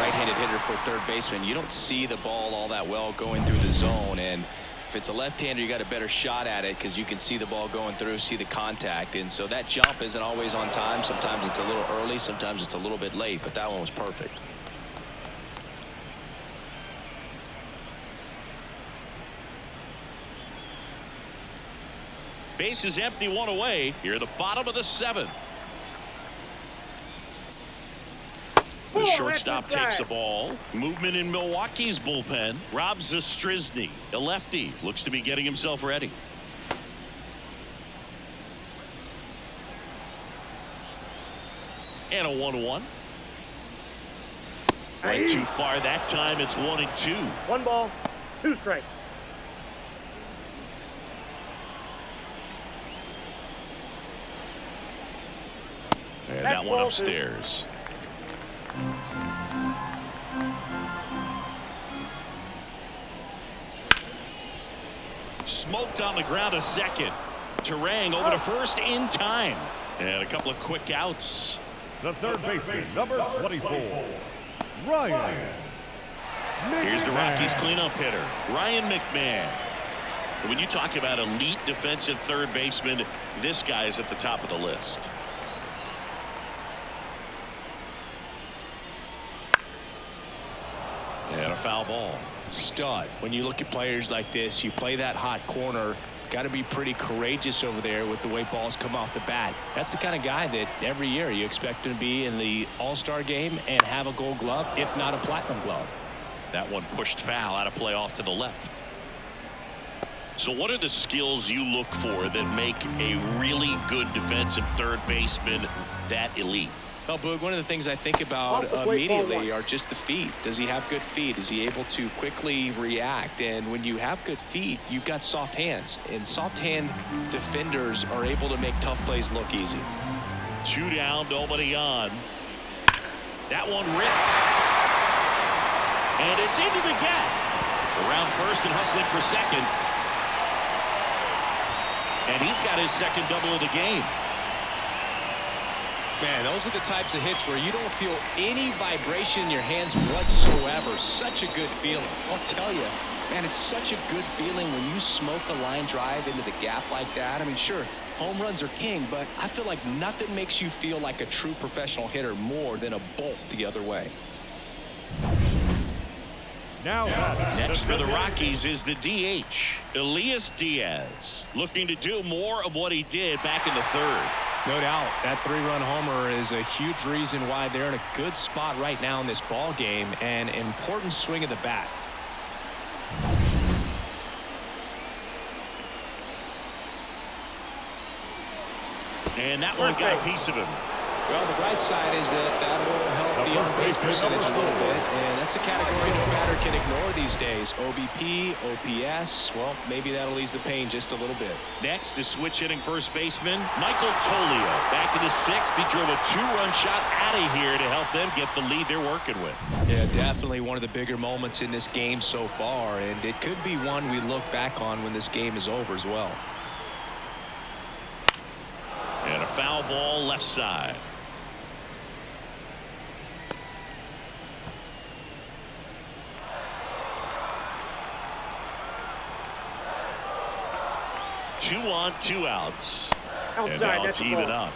right-handed hitter for third baseman, you don't see the ball all that well going through the zone. And if it's a left-hander, you got a better shot at it because you can see the ball going through, see the contact. And so that jump isn't always on time. Sometimes it's a little early, sometimes it's a little bit late, but that one was perfect. Base is empty, one away. Here at the bottom of the 7th. The shortstop takes the ball. Movement in Milwaukee's bullpen. Rob Zastryzny, a lefty, looks to be getting himself ready. And a 1-1. Right too far that time. It's 1-2. 1 ball, 2 strikes. And that one upstairs. Smoked on the ground a second. Terang over to first in time. And a couple of quick outs. The third baseman, number 24, Ryan. Here's the Rockies cleanup hitter, Ryan McMahon. When you talk about elite defensive third baseman, this guy is at the top of the list. And a foul ball. Stud. When you look at players like this, you play that hot corner, got to be pretty courageous over there with the way balls come off the bat. That's the kind of guy that every year you expect him to be in the All-Star game and have a Gold Glove, if not a Platinum Glove. That one pushed foul, out of play off to the left. So what are the skills you look for that make a really good defensive third baseman that elite? Well, Boog, one of the things I think about immediately are just the feet. Does he have good feet? Is he able to quickly react? And when you have good feet, you've got soft hands. And soft hand defenders are able to make tough plays look easy. 2 down, nobody on. That one ripped. And it's into the gap. Around first and hustling for second. And he's got his second double of the game. Man, those are the types of hits where you don't feel any vibration in your hands whatsoever. Such a good feeling. I'll tell you, man, it's such a good feeling when you smoke a line drive into the gap like that. I mean, sure, home runs are king, but I feel like nothing makes you feel like a true professional hitter more than a bolt the other way. Now next for the Rockies is the DH, Elias Diaz, looking to do more of what he did back in the 3rd. No doubt that 3-run homer is a huge reason why they're in a good spot right now in this ball game, and an important swing of the bat. And that one got a piece of him. Well, the bright side is that will help the on-base percentage a little bit, and that's a category no batter can ignore these days. OBP, OPS, well, maybe that'll ease the pain just a little bit. Next is switch hitting first baseman Michael Tolio. Back to the 6th, he drove a 2-run shot out of here to help them get the lead they're working with. Yeah, definitely one of the bigger moments in this game so far, and it could be one we look back on when this game is over as well. And a foul ball left side. Two on, 2 outs. And now it's even up.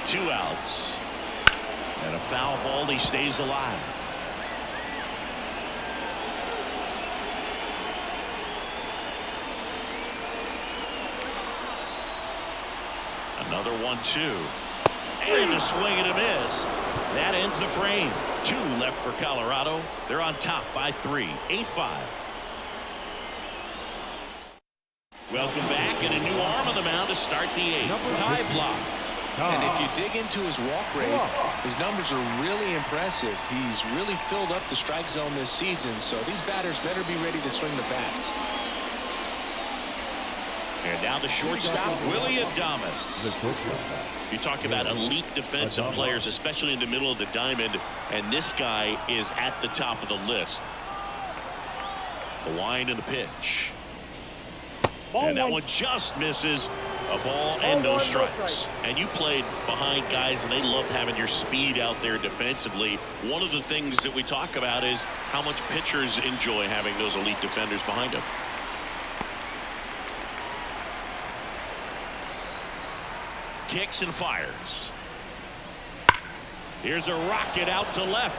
Two outs. And a foul ball. He stays alive. Another 1-2. And a swing and a miss. That ends the frame. 2 left for Colorado. They're on top by 3. 8-5. Welcome back, and a new arm on the mound to start the 8th. Tie block. And if you dig into his walk rate, His numbers are really impressive. He's really filled up the strike zone this season, so these batters better be ready to swing the bats. And now the shortstop, Willie Adames. You talk about elite defensive players, especially in the middle of the diamond, and this guy is at the top of the list. The wind and the pitch. And that one just misses. A ball and no strikes. And you played behind guys, and they loved having your speed out there defensively. One of the things that we talk about is how much pitchers enjoy having those elite defenders behind them. Kicks and fires. Here's a rocket out to left.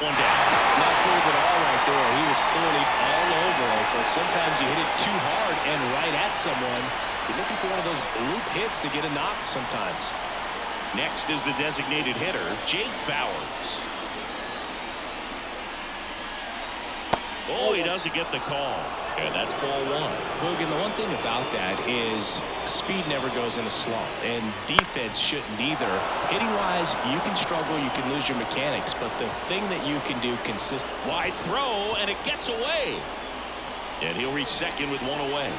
One down. Not good at all right there. He was clearly all over it, but sometimes you hit it too hard and right at someone. You're looking for one of those bloop hits to get a knock sometimes. Next is the designated hitter, Jake Bauers. Oh, he doesn't get the call. And that's ball one. Hogan, the one thing about that is speed never goes in a slump, and defense shouldn't either. Hitting-wise, you can struggle, you can lose your mechanics, but the thing that you can do consistently. Wide throw, and it gets away. And he'll reach second with one away.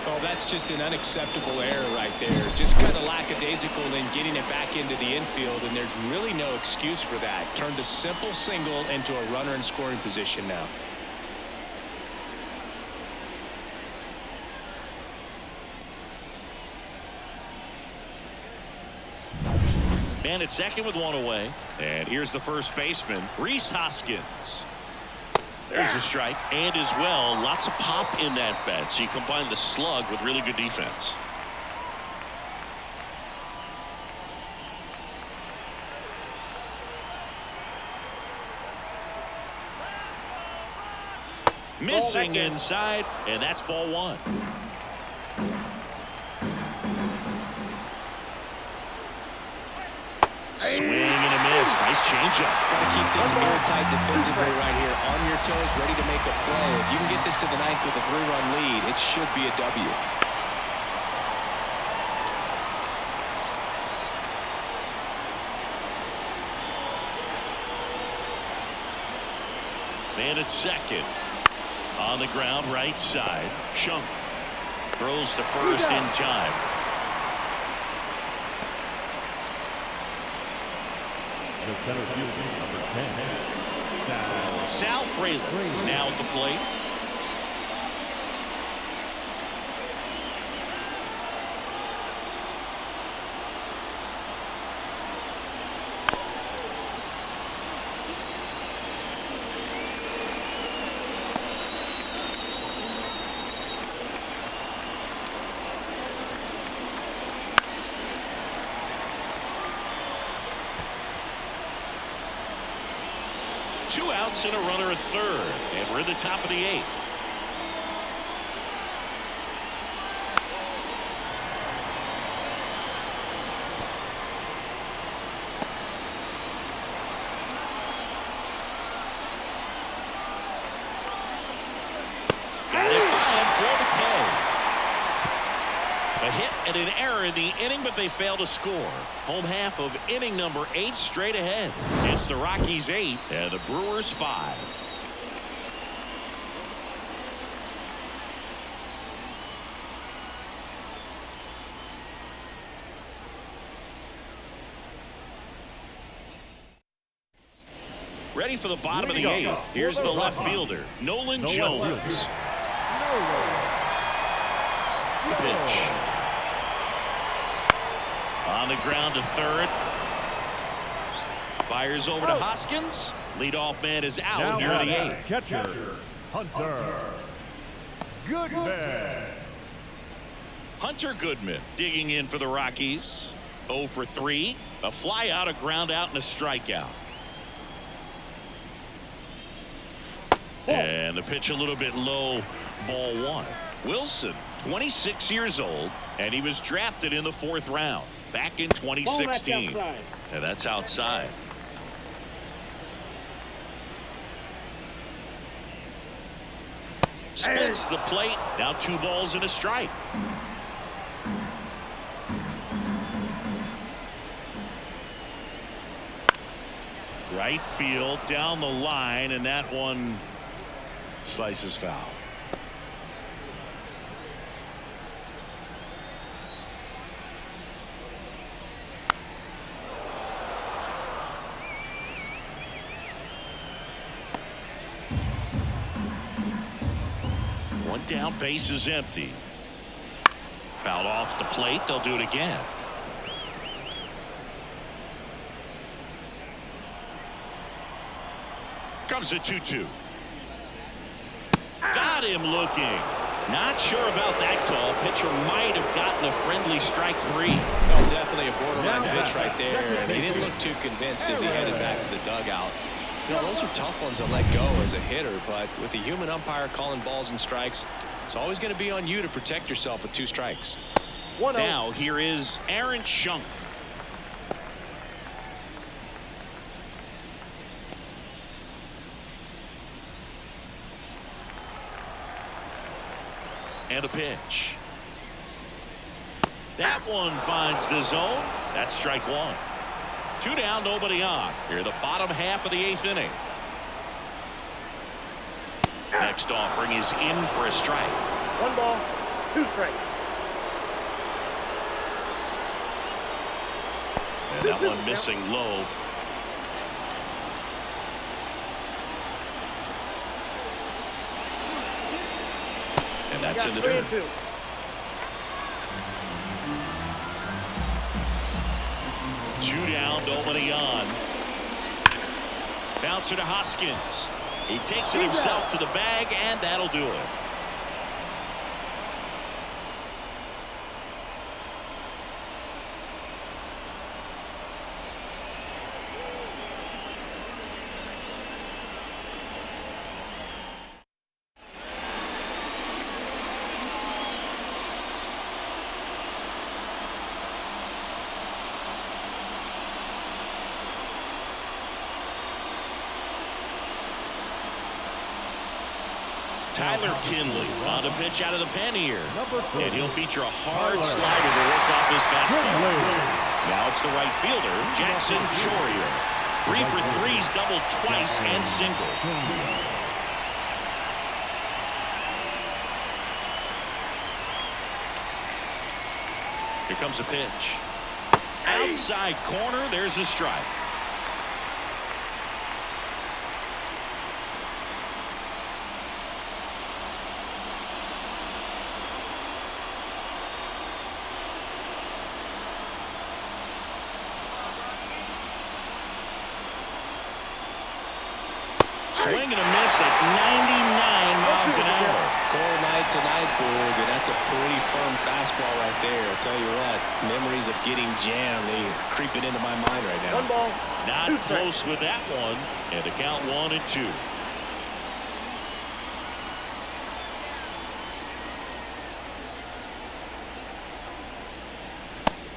Oh, that's just an unacceptable error right there. Just kind of lackadaisical and then getting it back into the infield, and there's really no excuse for that. Turned a simple single into a runner in scoring position now. Man at second with one away. And here's the first baseman, Rhys Hoskins. There's a strike, and as well, lots of pop in that bat. So you combine the slug with really good defense. Missing inside, and that's ball one. Swing and a miss. Nice changeup. Got to keep things airtight defensively right here. On your toes, ready to make a play. If you can get this to the ninth with a 3-run lead, it should be a W. Man at second. On the ground, right side. Shunk throws to first in time. The center fielder, number 10, Sal Frelick now at the plate. Two outs and a runner at third, and we're at the top of the eighth. Got it down for the K. A hit and an error in the inning, but they fail to score. Home half of inning number 8 straight ahead. It's the Rockies 8 and the Brewers 5. Ready for the bottom of the 8th. Here's the left fielder, Nolan Jones. The pitch. On the ground to third. Fires over to Hoskins. Leadoff man is out here in the 8th. Catcher, Hunter Goodman. Hunter Goodman digging in for the Rockies. 0 for 3. A fly out, a ground out, and a strikeout. And the pitch a little bit low, ball one. Wilson, 26 years old, and he was drafted in the 4th round back in 2016. And that's outside. Splits the plate. Now 2 balls and a strike. Right field down the line, and that one slices foul. One down, base is empty. Fouled off the plate. They'll do it again. Comes the 2-2. Got him looking. Not sure about that call. Pitcher might have gotten a friendly strike 3. Oh, definitely a borderline pitch right there. And he didn't look too convinced as he headed back to the dugout. You know, those are tough ones to let go as a hitter, but with the human umpire calling balls and strikes, it's always going to be on you to protect yourself with 2 strikes. Now here is Aaron Schunk. And a pitch. That one finds the zone. That's strike 1. 2 down, nobody on. Here the bottom half of the 8th inning. Next offering is in for a strike. 1 ball, 2 strikes. And that one missing low. And that's in the dirt. 3-2. Two down, nobody on. Bouncer to Hoskins. He takes it himself to the bag, and that'll do it. Tyler Kinley on to pitch out of the pen here. And he'll feature a hard slider to work off his fastball. Now it's the right fielder, Jackson Chourio. 3 for 3's doubled twice and single. Here comes a pitch. Outside corner, there's a strike. Swing and a miss at 99 miles an hour. Cold night tonight, Boog, and that's a pretty firm fastball right there. I'll tell you what, memories of getting jammed, they are creeping into my mind right now. 1 ball, Not close with that one. And the count 1-2.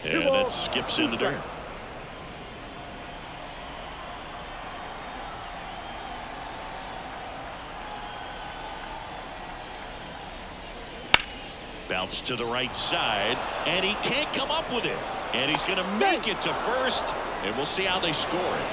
And that skips in the dirt. Bounce to the right side, and he can't come up with it. And he's going to make it to first, and we'll see how they score it.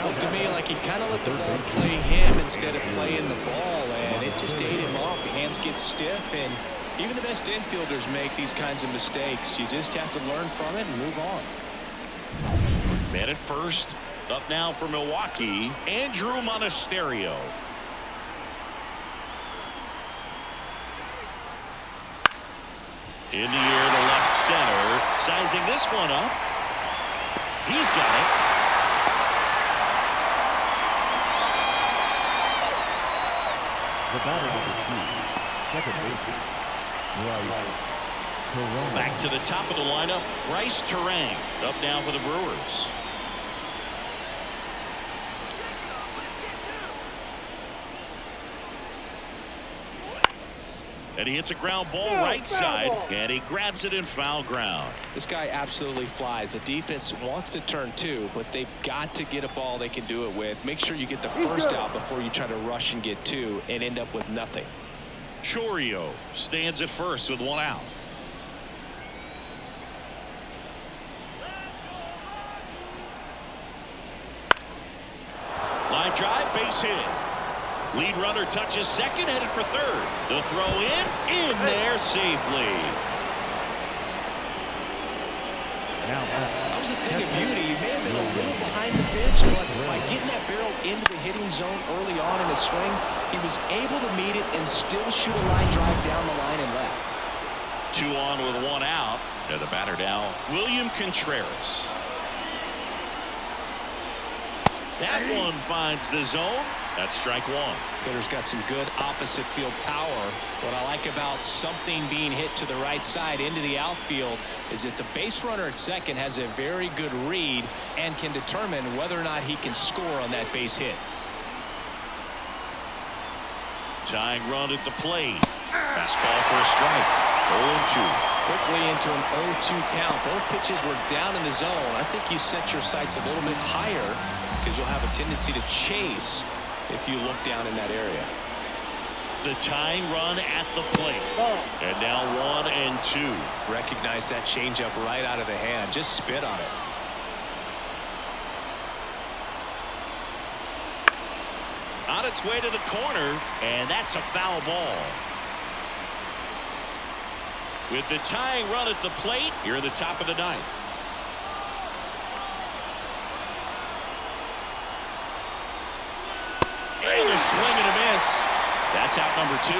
Looked to me like he kind of let the ball play him instead of playing the ball, and it just ate him off. The hands get stiff, and even the best infielders make these kinds of mistakes. You just have to learn from it and move on. Man at first, up now for Milwaukee, Andrew Monasterio. In the air to left center, sizing this one up. He's got it. The batter number 2, second baseman, Bryce. Back to the top of the lineup, Bryce Terang up now for the Brewers. And he hits a ground ball right side, and he grabs it in foul ground. This guy absolutely flies. The defense wants to turn 2, but they've got to get a ball they can do it with. Make sure you get the first out before you try to rush and get 2 and end up with nothing. Chourio stands at first with 1 out. Line drive, base hit. Lead runner touches second, headed for third. The throw in there safely. That was a thing of beauty. He may have been a little behind the pitch, but by getting that barrel into the hitting zone early on in his swing, he was able to meet it and still shoot a line drive down the line and left. 2 on with 1 out. And the batter now, William Contreras. That one finds the zone. That's strike 1. Hitter's got some good opposite field power. What I like about something being hit to the right side into the outfield is that the base runner at second has a very good read and can determine whether or not he can score on that base hit. Tying run at the plate. Fastball for a strike. 0-2. Quickly into an 0-2 count. Both pitches were down in the zone. I think you set your sights a little bit higher because you'll have a tendency to chase if you look down in that area. The tying run at the plate. And now 1-2. Recognize that changeup right out of the hand. Just spit on it. On its way to the corner, and that's a foul ball. With the tying run at the plate, here at the top of the 9th. And a swing and a miss. That's out number 2.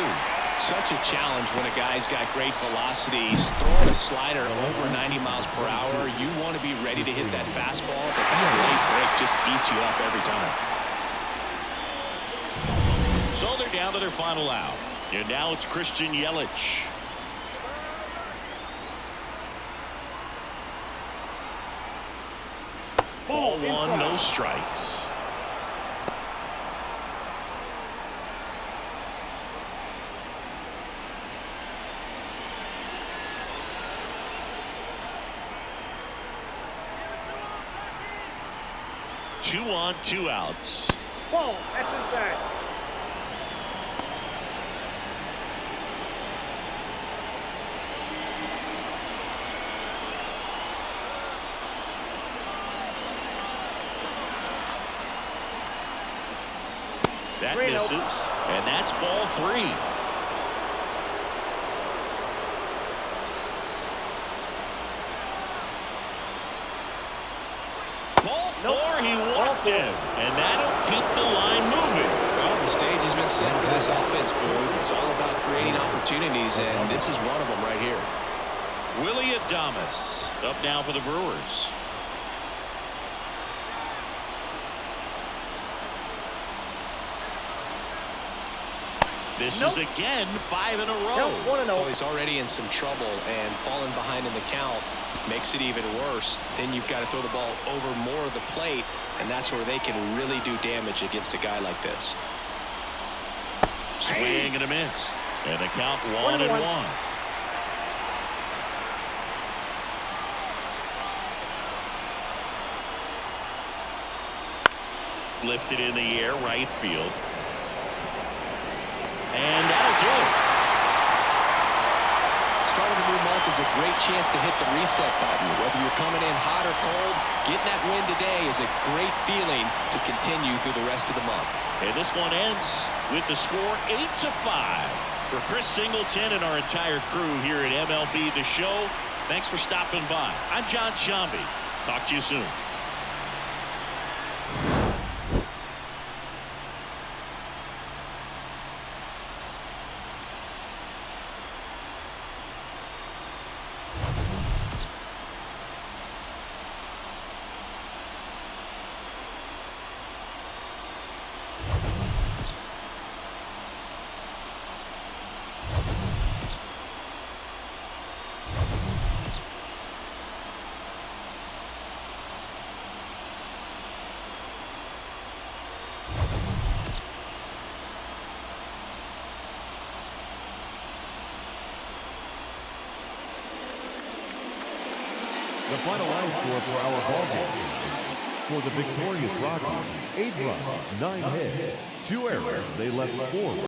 Such a challenge when a guy's got great velocity. He's throwing a slider over 90 miles per hour. You want to be ready to hit that fastball, but that late break just eats you up every time. So they're down to their final out. And now it's Christian Yelich. Ball 1, no strikes. Two on, 2 outs. Ball, that's inside. That misses, and that's ball 3. Ball 4, he walked him, and that'll keep the line moving. Well, the stage has been set for this offense, boy. It's all about creating opportunities, and this is one of them right here. Willie Adames up now for the Brewers. This is again 5 in a row. 1-0. Well, he's already in some trouble, and falling behind in the count makes it even worse. Then you've got to throw the ball over more of the plate, and that's where they can really do damage against a guy like this. Swing and a miss. And the count 1-1. Lifted in the air, right field. And that'll do it. Start of a new month is a great chance to hit the reset button. Whether you're coming in hot or cold, getting that win today is a great feeling to continue through the rest of the month. And this one ends with the score 8-5. For Chris Singleton and our entire crew here at MLB The Show, thanks for stopping by. I'm John Shambi. Talk to you soon. The final line score for our ball game. For the victorious Rockies, 8 runs, 9 hits, 2 errors. They left 4